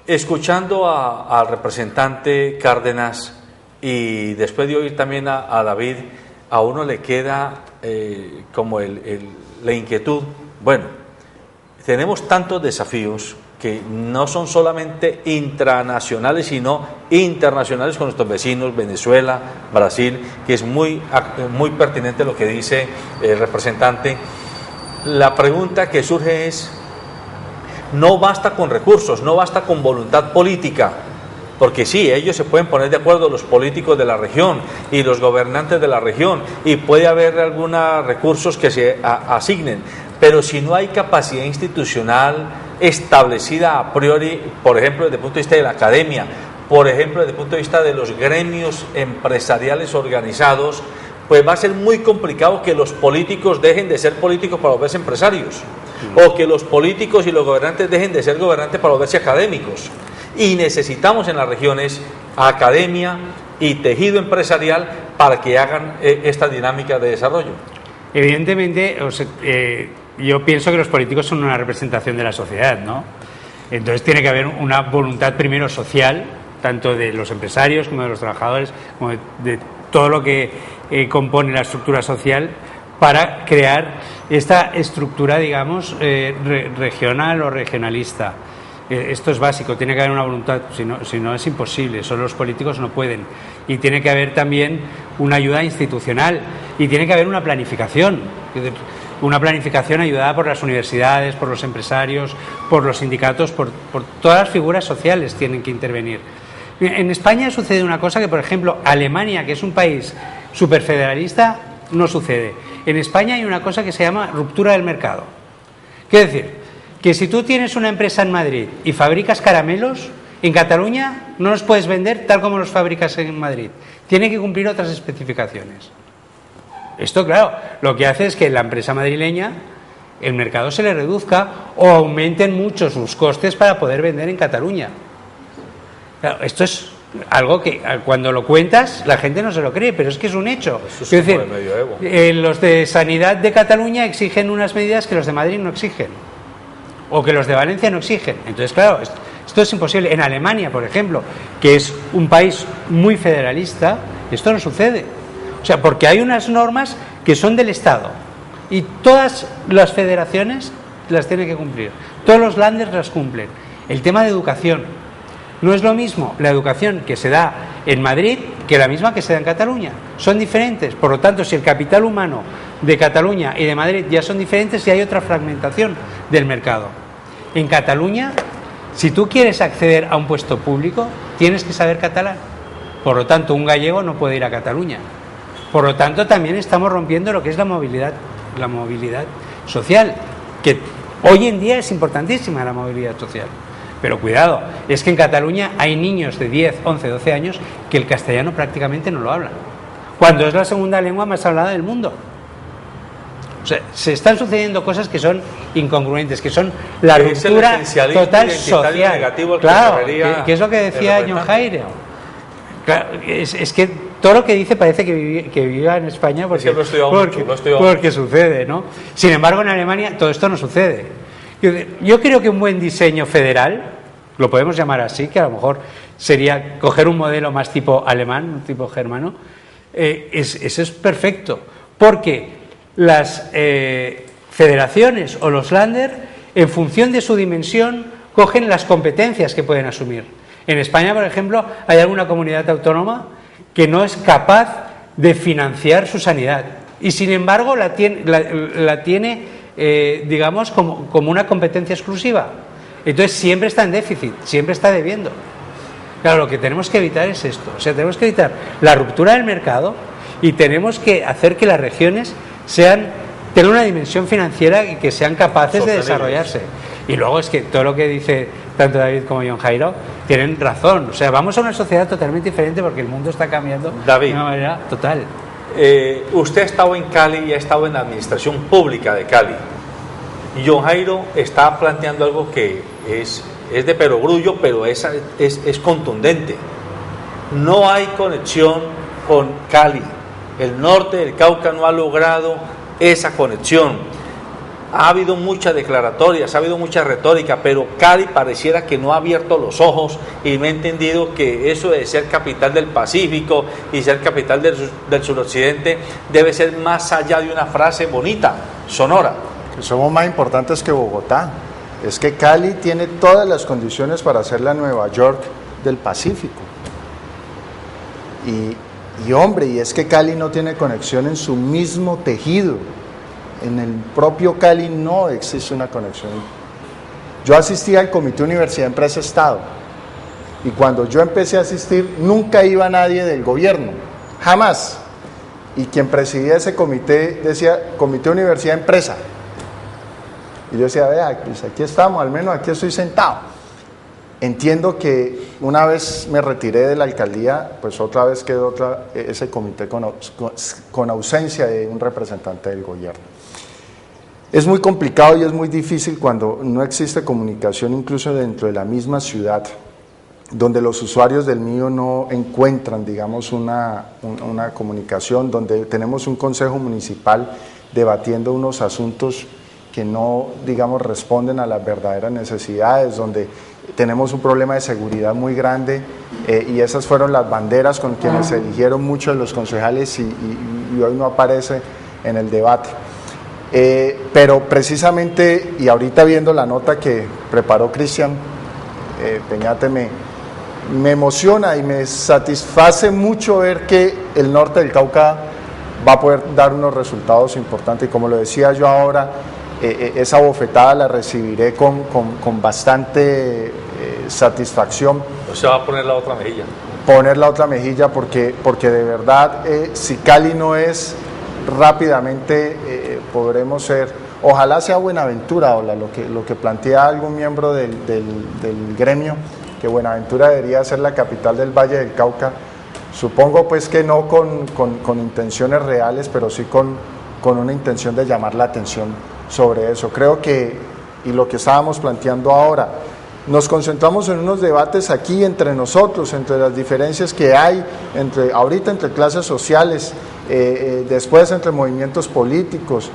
escuchando al representante Cárdenas, y después de oír también a David, a uno le queda como la inquietud. Bueno, tenemos tantos desafíos que no son solamente intranacionales, sino internacionales con nuestros vecinos, Venezuela, Brasil, que es muy pertinente lo que dice el representante. La pregunta que surge es, no basta con recursos, no basta con voluntad política, porque sí, ellos se pueden poner de acuerdo, los políticos de la región y los gobernantes de la región, y puede haber algunos recursos que se asignen, pero si no hay capacidad institucional establecida a priori, por ejemplo, desde el punto de vista de la academia, por ejemplo, desde el punto de vista de los gremios empresariales organizados, pues va a ser muy complicado que los políticos dejen de ser políticos para volverse empresarios, o que los políticos y los gobernantes dejen de ser gobernantes para volverse académicos. Y necesitamos en las regiones academia y tejido empresarial para que hagan esta dinámica de desarrollo. Evidentemente, yo pienso que los políticos son una representación de la sociedad, ¿no? Entonces tiene que haber una voluntad primero social, tanto de los empresarios como de los trabajadores, como de todo lo que compone la estructura social, para crear esta estructura, digamos, regional o regionalista. Esto es básico, tiene que haber una voluntad, si no es imposible, solo los políticos no pueden. Y tiene que haber también una ayuda institucional y tiene que haber una planificación ayudada por las universidades, por los empresarios, por los sindicatos, por todas las figuras sociales tienen que intervenir. En España sucede una cosa que, por ejemplo, Alemania, que es un país superfederalista, no sucede. En España hay una cosa que se llama ruptura del mercado. Quiere decir que si tú tienes una empresa en Madrid y fabricas caramelos, en Cataluña no los puedes vender tal como los fabricas en Madrid. Tiene que cumplir otras especificaciones. Esto, claro, lo que hace es que la empresa madrileña, el mercado se le reduzca o aumenten mucho sus costes para poder vender en Cataluña. Claro, esto es algo que cuando lo cuentas la gente no se lo cree, pero es que es un hecho. Eso es es decir, como el medioevo. Los de sanidad de Cataluña exigen unas medidas que los de Madrid no exigen, o que los de Valencia no exigen. Entonces, claro, esto es imposible. En Alemania, por ejemplo, que es un país muy federalista, esto no sucede. O sea, porque hay unas normas que son del Estado y todas las federaciones las tienen que cumplir. Todos los landers las cumplen. El tema de educación. No es lo mismo la educación que se da en Madrid que la misma que se da en Cataluña. Son diferentes. Por lo tanto, si el capital humano de Cataluña y de Madrid ya son diferentes, y hay otra fragmentación del mercado. En Cataluña, si tú quieres acceder a un puesto público, tienes que saber catalán. Por lo tanto, un gallego no puede ir a Cataluña. Por lo tanto, también estamos rompiendo lo que es la movilidad social, que hoy en día es importantísima la movilidad social. Pero cuidado, es que en Cataluña hay niños de 10, 11, 12 años que el castellano prácticamente no lo hablan, cuando es la segunda lengua más hablada del mundo. O sea, se están sucediendo cosas que son incongruentes, que son la ruptura total social. Claro, que es lo que decía John Jairo. Claro, es que todo lo que dice parece que viva en España porque sucede, ¿no? Sin embargo, en Alemania todo esto no sucede. Yo creo que un buen diseño federal, lo podemos llamar así, que a lo mejor sería coger un modelo más tipo alemán, tipo germano, eso es perfecto, porque las federaciones o los Länder, en función de su dimensión, cogen las competencias que pueden asumir. En España, por ejemplo, hay alguna comunidad autónoma que no es capaz de financiar su sanidad y, sin embargo, la tiene digamos, como una competencia exclusiva. Entonces siempre está en déficit, siempre está debiendo. Claro, lo que tenemos que evitar es esto. O sea, tenemos que evitar la ruptura del mercado y tenemos que hacer que las regiones tengan una dimensión financiera y que sean capaces de desarrollarse. Y luego es que todo lo que dice tanto David como John Jairo tienen razón. O sea, vamos a una sociedad totalmente diferente porque el mundo está cambiando de una manera total. Usted ha estado en Cali y ha estado en la administración pública de Cali. Y John Jairo está planteando algo que es de perogrullo, pero es contundente. No hay conexión con Cali. El norte del Cauca no ha logrado esa conexión. Ha habido muchas declaratorias, ha habido mucha retórica, pero Cali pareciera que no ha abierto los ojos y no ha entendido que eso de ser capital del Pacífico y ser capital del suroccidente debe ser más allá de una frase bonita, sonora. Que somos más importantes que Bogotá. Es que Cali tiene todas las condiciones para ser la Nueva York del Pacífico. Y hombre, y es que Cali no tiene conexión en su mismo tejido. En el propio Cali no existe una conexión. Yo asistí al Comité Universidad Empresa Estado y cuando yo empecé a asistir nunca iba nadie del gobierno, jamás. Y quien presidía ese comité decía Comité Universidad Empresa. Y yo decía, vea, pues aquí estamos, al menos aquí estoy sentado. Entiendo que una vez me retiré de la alcaldía, pues otra vez quedó ese comité con ausencia de un representante del gobierno. Es muy complicado y es muy difícil cuando no existe comunicación incluso dentro de la misma ciudad, donde los usuarios del MIO no encuentran, digamos, una comunicación, donde tenemos un consejo municipal debatiendo unos asuntos que no, digamos, responden a las verdaderas necesidades, donde tenemos un problema de seguridad muy grande y esas fueron las banderas con quienes se eligieron muchos de los concejales y hoy no aparece en el debate. Pero precisamente, y ahorita viendo la nota que preparó Cristian Peñate, me emociona y me satisface mucho ver que el norte del Cauca va a poder dar unos resultados importantes y como lo decía yo ahora, esa bofetada la recibiré con bastante satisfacción. O sea, va a poner la otra mejilla. Poner la otra mejilla porque de verdad, si Cali no es rápidamente podremos ser, ojalá sea Buenaventura, Ola, lo que plantea algún miembro del gremio, que Buenaventura debería ser la capital del Valle del Cauca, supongo pues que no con intenciones reales, pero sí con una intención de llamar la atención sobre eso. Creo que, y lo que estábamos planteando ahora, nos concentramos en unos debates aquí entre nosotros, entre las diferencias que hay, ahorita entre clases sociales, después entre movimientos políticos,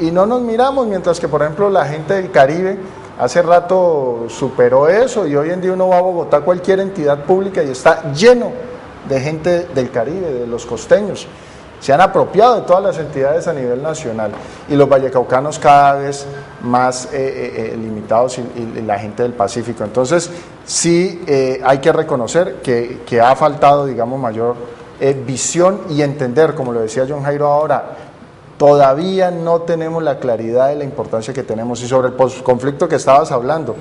y no nos miramos, mientras que por ejemplo la gente del Caribe hace rato superó eso y hoy en día uno va a Bogotá, cualquier entidad pública y está lleno de gente del Caribe, de los costeños. Se han apropiado de todas las entidades a nivel nacional y los vallecaucanos cada vez más limitados y la gente del Pacífico. Entonces sí hay que reconocer que ha faltado, digamos, mayor visión y entender, como lo decía John Jairo ahora, todavía no tenemos la claridad de la importancia que tenemos. Y sobre el conflicto que estabas hablando,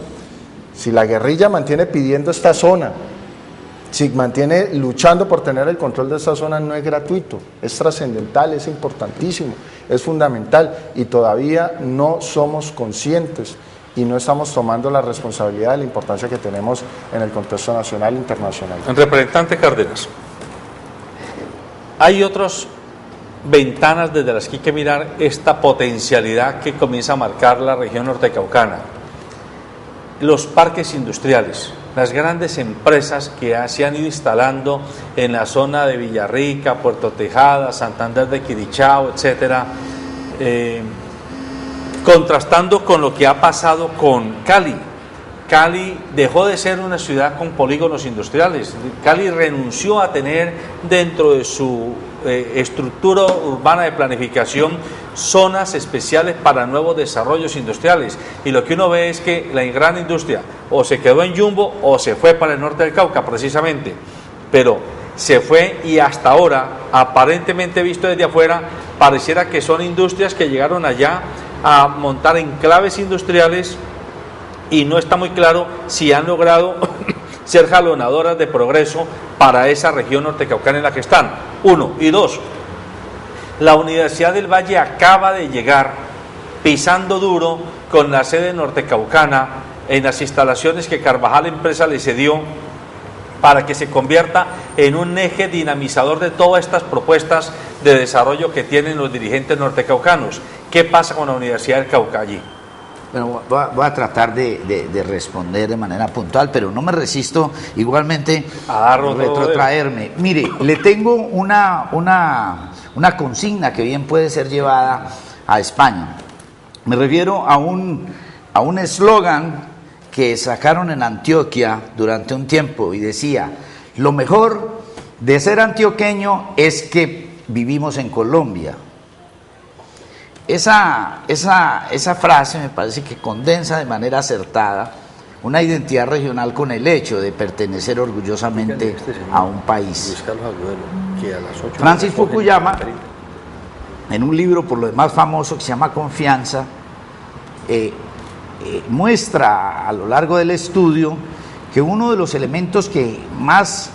si la guerrilla mantiene pidiendo esta zona, si mantiene luchando por tener el control de esta zona, no es gratuito, es trascendental, es importantísimo, es fundamental y todavía no somos conscientes y no estamos tomando la responsabilidad de la importancia que tenemos en el contexto nacional e internacional. Representante Cárdenas, hay otras ventanas desde las que hay que mirar esta potencialidad que comienza a marcar la región nortecaucana. Los parques industriales, las grandes empresas que se han ido instalando en la zona de Villarrica, Puerto Tejada, Santander de Quirichao, etcétera, contrastando con lo que ha pasado con Cali. Cali dejó de ser una ciudad con polígonos industriales. Cali renunció a tener dentro de su estructura urbana de planificación zonas especiales para nuevos desarrollos industriales. Y lo que uno ve es que la gran industria o se quedó en Jumbo o se fue para el norte del Cauca precisamente. Pero se fue y hasta ahora, aparentemente visto desde afuera, pareciera que son industrias que llegaron allá a montar enclaves industriales y no está muy claro si han logrado ser jalonadoras de progreso para esa región nortecaucana en la que están. Uno. Y dos, la Universidad del Valle acaba de llegar pisando duro con la sede nortecaucana en las instalaciones que Carvajal Empresa le cedió para que se convierta en un eje dinamizador de todas estas propuestas de desarrollo que tienen los dirigentes nortecaucanos. ¿Qué pasa con la Universidad del Cauca allí? Bueno, voy a tratar de responder de manera puntual, pero no me resisto igualmente a retrotraerme. Mire, le tengo una consigna que bien puede ser llevada a España. Me refiero a un eslogan que sacaron en Antioquia durante un tiempo y decía: lo mejor de ser antioqueño es que vivimos en Colombia. Esa frase me parece que condensa de manera acertada una identidad regional con el hecho de pertenecer orgullosamente a un país. Francis Fukuyama, en un libro por lo demás famoso que se llama Confianza, muestra a lo largo del estudio que uno de los elementos que más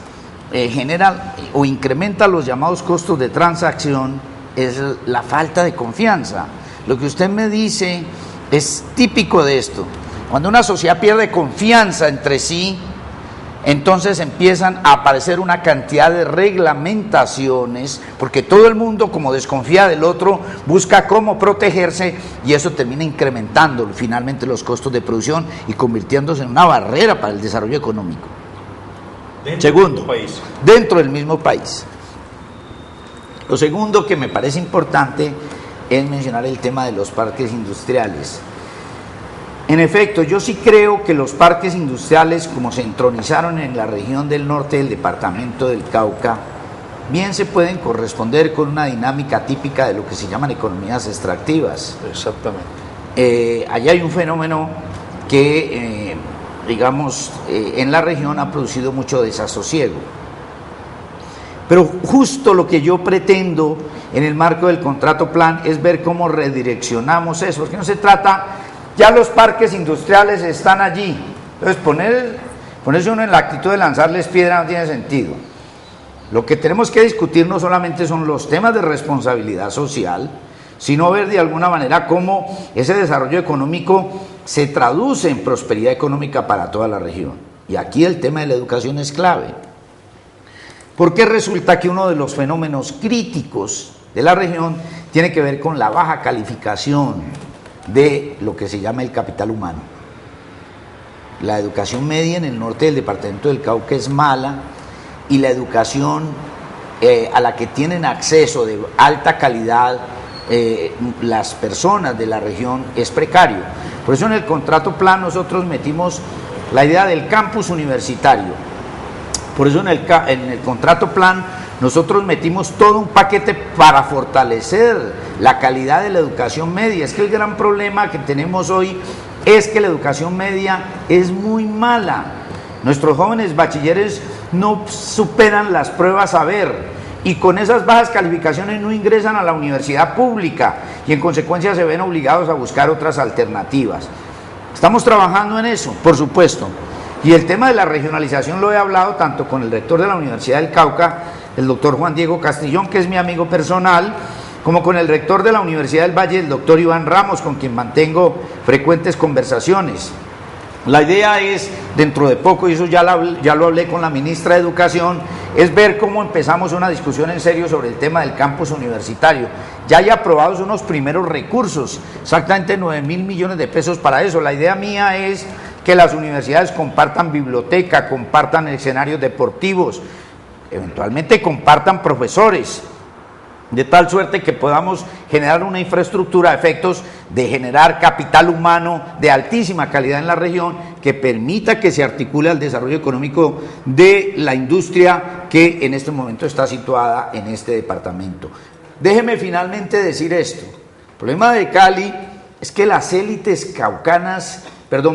genera o incrementa los llamados costos de transacción es la falta de confianza. Lo que usted me dice es típico de esto. Cuando una sociedad pierde confianza entre sí, entonces empiezan a aparecer una cantidad de reglamentaciones, porque todo el mundo, como desconfía del otro, busca cómo protegerse, y eso termina incrementando finalmente los costos de producción y convirtiéndose en una barrera para el desarrollo económico. Segundo, dentro del mismo país. Lo segundo que me parece importante es mencionar el tema de los parques industriales. En efecto, yo sí creo que los parques industriales, como se entronizaron en la región del norte del departamento del Cauca, bien se pueden corresponder con una dinámica típica de lo que se llaman economías extractivas. Exactamente. Allá hay un fenómeno que, en la región ha producido mucho desasosiego. Pero justo lo que yo pretendo en el marco del contrato plan es ver cómo redireccionamos eso, porque no se trata, ya los parques industriales están allí, entonces ponerse uno en la actitud de lanzarles piedra no tiene sentido. Lo que tenemos que discutir no solamente son los temas de responsabilidad social, sino ver de alguna manera cómo ese desarrollo económico se traduce en prosperidad económica para toda la región. Y aquí el tema de la educación es clave. Porque resulta que uno de los fenómenos críticos de la región tiene que ver con la baja calificación de lo que se llama el capital humano. La educación media en el norte del departamento del Cauca es mala, y la educación a la que tienen acceso de alta calidad las personas de la región es precario. Por eso en el contrato plan nosotros metimos la idea del campus universitario. Por eso en el contrato plan nosotros metimos todo un paquete para fortalecer la calidad de la educación media. Es que el gran problema que tenemos hoy es que la educación media es muy mala. Nuestros jóvenes bachilleres no superan las pruebas saber, y con esas bajas calificaciones no ingresan a la universidad pública, y en consecuencia se ven obligados a buscar otras alternativas. Estamos trabajando en eso, por supuesto. Y el tema de la regionalización lo he hablado tanto con el rector de la Universidad del Cauca, el doctor Juan Diego Castrillón, que es mi amigo personal, como con el rector de la Universidad del Valle, el doctor Iván Ramos, con quien mantengo frecuentes conversaciones. La idea es, dentro de poco, y eso ya lo hablé con la ministra de Educación, es ver cómo empezamos una discusión en serio sobre el tema del campus universitario. Ya hay aprobados unos primeros recursos, exactamente 9.000 millones de pesos para eso. La idea mía es que las universidades compartan biblioteca, compartan escenarios deportivos, eventualmente compartan profesores, de tal suerte que podamos generar una infraestructura a efectos de generar capital humano de altísima calidad en la región, que permita que se articule al desarrollo económico de la industria que en este momento está situada en este departamento. Déjeme finalmente decir esto: el problema de Cali es que las élites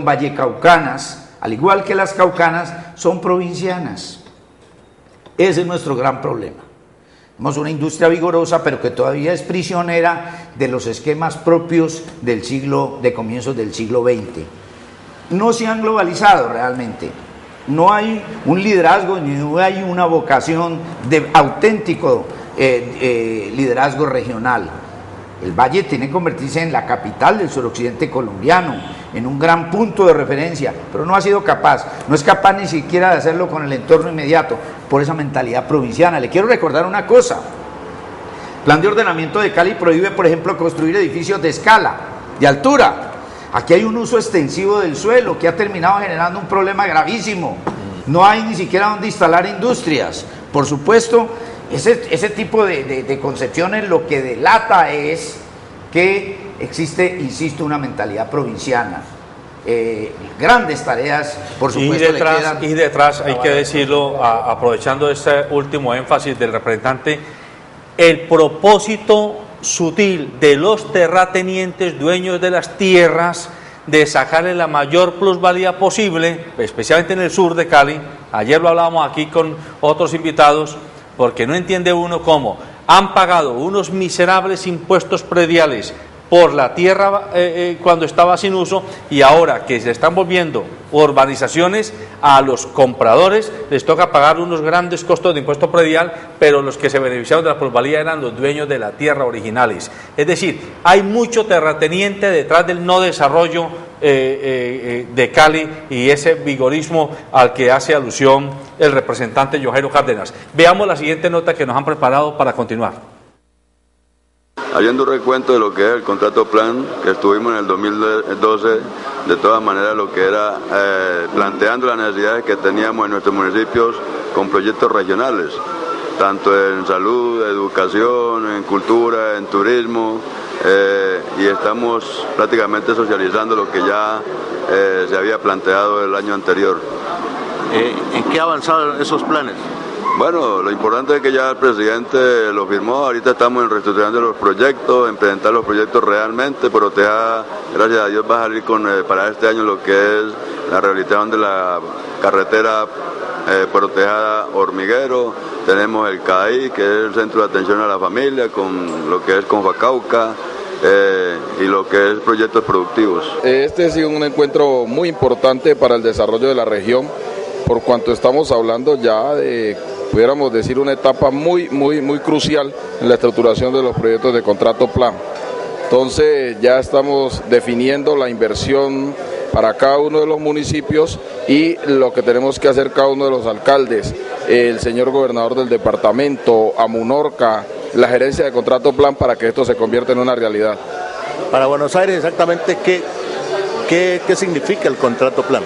vallecaucanas, al igual que las caucanas, son provincianas. Ese es nuestro gran problema. Tenemos una industria vigorosa, pero que todavía es prisionera de los esquemas propios de comienzos del siglo XX. No se han globalizado realmente. No hay un liderazgo, ni no hay una vocación de auténtico liderazgo regional. El Valle tiene que convertirse en la capital del suroccidente colombiano, en un gran punto de referencia, pero no ha sido capaz, no es capaz ni siquiera de hacerlo con el entorno inmediato, por esa mentalidad provinciana. Le quiero recordar una cosa: el Plan de Ordenamiento de Cali prohíbe, por ejemplo, construir edificios de escala, de altura. Aquí hay un uso extensivo del suelo que ha terminado generando un problema gravísimo. No hay ni siquiera donde instalar industrias. Por supuesto, ese tipo de concepciones lo que delata es que existe, insisto, una mentalidad provinciana. Grandes tareas, por supuesto, y detrás hay que decirlo, aprovechando este último énfasis del representante, el propósito sutil de los terratenientes, dueños de las tierras, de sacarle la mayor plusvalía posible, especialmente en el sur de Cali. Ayer lo hablábamos aquí con otros invitados, porque no entiende uno cómo han pagado unos miserables impuestos prediales por la tierra cuando estaba sin uso, y ahora que se están volviendo urbanizaciones, a los compradores les toca pagar unos grandes costos de impuesto predial, pero los que se beneficiaron de la plusvalía eran los dueños de la tierra originales. Es decir, hay mucho terrateniente detrás del no desarrollo de Cali y ese vigorismo al que hace alusión el representante John Jairo Cárdenas. Veamos la siguiente nota que nos han preparado para continuar. Haciendo un recuento de lo que es el contrato plan que estuvimos en el 2012, de todas maneras lo que era planteando las necesidades que teníamos en nuestros municipios con proyectos regionales, tanto en salud, educación, en cultura, en turismo, y estamos prácticamente socializando lo que ya se había planteado el año anterior. ¿En qué avanzaron esos planes? Bueno, lo importante es que ya el presidente lo firmó. Ahorita estamos en reestructurando los proyectos, en presentar los proyectos realmente. Proteja, gracias a Dios, va a salir para este año lo que es la rehabilitación de la carretera Protejada Hormiguero. Tenemos el CAI, que es el Centro de Atención a la Familia, con lo que es Confacauca, y lo que es proyectos productivos. Este ha sido un encuentro muy importante para el desarrollo de la región, por cuanto estamos hablando ya de, pudiéramos decir, una etapa muy crucial en la estructuración de los proyectos de contrato plan. Entonces ya estamos definiendo la inversión para cada uno de los municipios y lo que tenemos que hacer cada uno de los alcaldes, el señor gobernador del departamento, Amunorca, la gerencia de contrato plan, para que esto se convierta en una realidad. Para Buenos Aires, exactamente, ¿qué significa el contrato plan?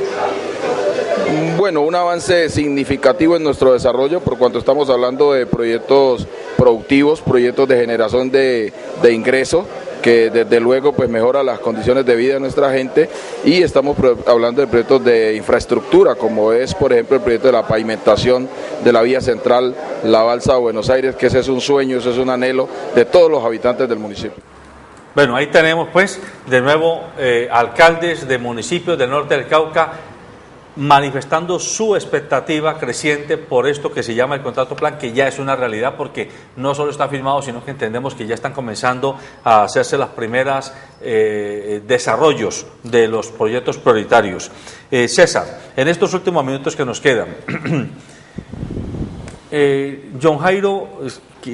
Bueno, un avance significativo en nuestro desarrollo, por cuanto estamos hablando de proyectos productivos, proyectos de generación de ingresos, que desde luego pues mejora las condiciones de vida de nuestra gente, y estamos hablando de proyectos de infraestructura, como es por ejemplo el proyecto de la pavimentación de la vía central, la balsa de Buenos Aires, que ese es un sueño, ese es un anhelo de todos los habitantes del municipio. Bueno, ahí tenemos pues de nuevo alcaldes de municipios del norte del Cauca manifestando su expectativa creciente por esto que se llama el contrato plan, que ya es una realidad, porque no solo está firmado, sino que entendemos que ya están comenzando a hacerse las primeras desarrollos de los proyectos prioritarios. César, en estos últimos minutos que nos quedan, John Jairo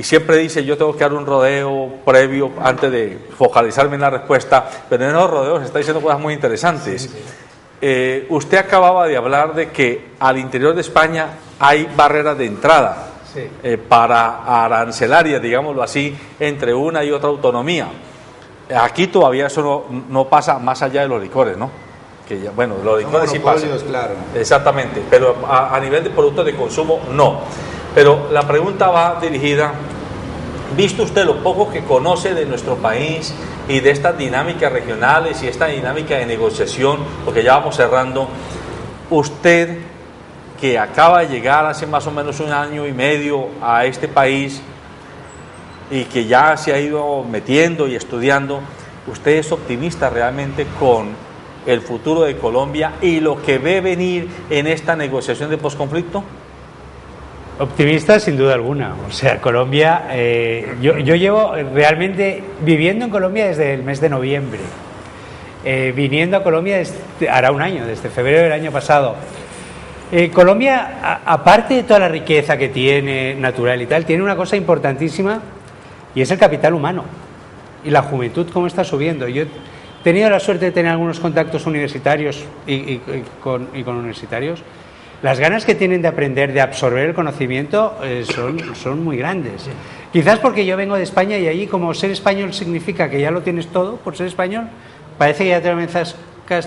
siempre dice: yo tengo que dar un rodeo previo antes de focalizarme en la respuesta, pero en esos rodeos está diciendo cosas muy interesantes. Usted acababa de hablar de que al interior de España hay barreras de entrada, sí, para arancelarias, digámoslo así, entre una y otra autonomía. Aquí todavía eso no pasa más allá de los licores, ¿no? Que ya, bueno, los licores sí pasan. Claro. Exactamente, pero a nivel de productos de consumo no. Pero la pregunta va dirigida, visto usted lo poco que conoce de nuestro país y de estas dinámicas regionales y esta dinámica de negociación, porque ya vamos cerrando, usted que acaba de llegar hace más o menos 1 año y medio a este país y que ya se ha ido metiendo y estudiando, ¿usted es optimista realmente con el futuro de Colombia y lo que ve venir en esta negociación de posconflicto? Optimista sin duda alguna. O sea, Colombia, yo llevo realmente viviendo en Colombia desde el mes de noviembre, viniendo a Colombia hará 1 año, desde febrero del año pasado. Colombia, aparte de toda la riqueza que tiene natural y tal, tiene una cosa importantísima, y es el capital humano y la juventud, cómo está subiendo. Yo he tenido la suerte de tener algunos contactos universitarios y con universitarios. Las ganas que tienen de aprender, de absorber el conocimiento, son muy grandes. Quizás porque yo vengo de España y allí, como ser español significa que ya lo tienes todo, por ser español, parece que ya te lo mezclas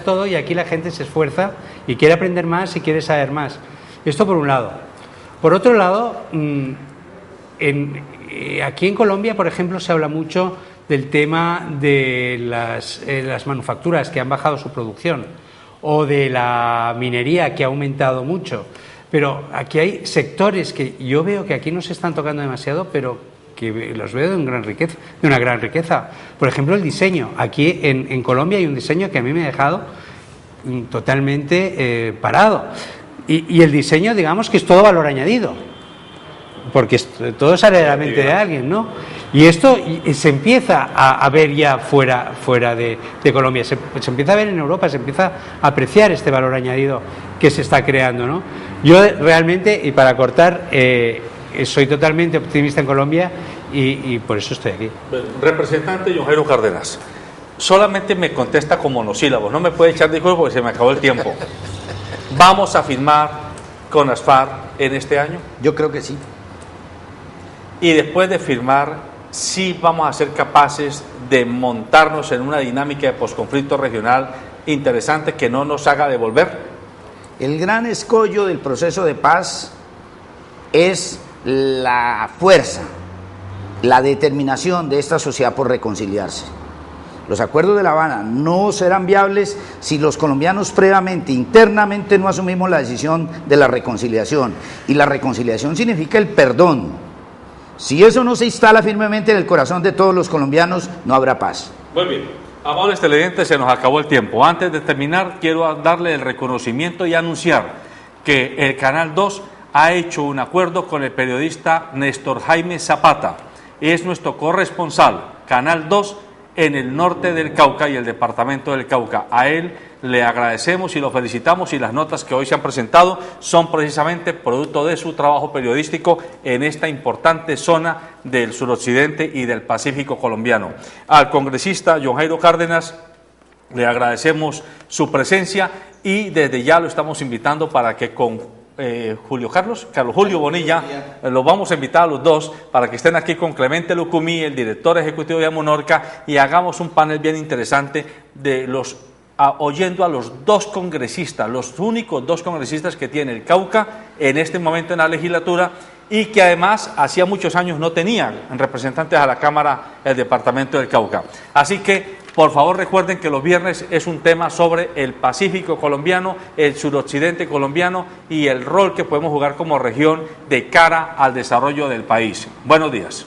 todo, y aquí la gente se esfuerza y quiere aprender más y quiere saber más. Esto por un lado. Por otro lado, aquí en Colombia, por ejemplo, se habla mucho del tema de las manufacturas que han bajado su producción o de la minería que ha aumentado mucho. Pero aquí hay sectores que yo veo que aquí no se están tocando demasiado, pero que los veo de una gran riqueza. Por ejemplo, el diseño. Aquí en Colombia hay un diseño que a mí me ha dejado totalmente parado. Y el diseño, digamos que es todo valor añadido, porque todo sale de la mente de alguien, ¿no? Y esto se empieza a ver ya fuera de Colombia, se empieza a ver en Europa, se empieza a apreciar este valor añadido que se está creando, ¿no? Yo realmente, y para cortar, soy totalmente optimista en Colombia y por eso estoy aquí. Representante John Jairo Cárdenas, solamente me contesta con monosílabos, no me puede echar de juego porque se me acabó el tiempo. ¿Vamos a firmar con las FARC en este año? Yo creo que sí. Y después de firmar, sí vamos a ser capaces de montarnos en una dinámica de posconflicto regional interesante que no nos haga devolver. El gran escollo del proceso de paz es la fuerza, la determinación de esta sociedad por reconciliarse. Los acuerdos de La Habana no serán viables si los colombianos previamente, internamente, no asumimos la decisión de la reconciliación. Y la reconciliación significa el perdón. Si eso no se instala firmemente en el corazón de todos los colombianos, no habrá paz. Muy bien. Amables televidentes, se nos acabó el tiempo. Antes de terminar, quiero darle el reconocimiento y anunciar que el Canal 2 ha hecho un acuerdo con el periodista Néstor Jaime Zapata. Es nuestro corresponsal, Canal 2, en el norte del Cauca y el departamento del Cauca. A él le agradecemos y lo felicitamos, y las notas que hoy se han presentado son precisamente producto de su trabajo periodístico en esta importante zona del suroccidente y del Pacífico colombiano. Al congresista John Jairo Cárdenas le agradecemos su presencia y desde ya lo estamos invitando para que con Carlos Julio Bonilla, los vamos a invitar a los dos para que estén aquí con Clemente Lucumí, el director ejecutivo de Amonorca, y hagamos un panel bien interesante de oyendo a los dos congresistas, los únicos dos congresistas que tiene el Cauca en este momento en la legislatura, y que además hacía muchos años no tenían representantes a la Cámara del departamento del Cauca. Así que por favor recuerden que los viernes es un tema sobre el Pacífico colombiano, el suroccidente colombiano y el rol que podemos jugar como región de cara al desarrollo del país. Buenos días.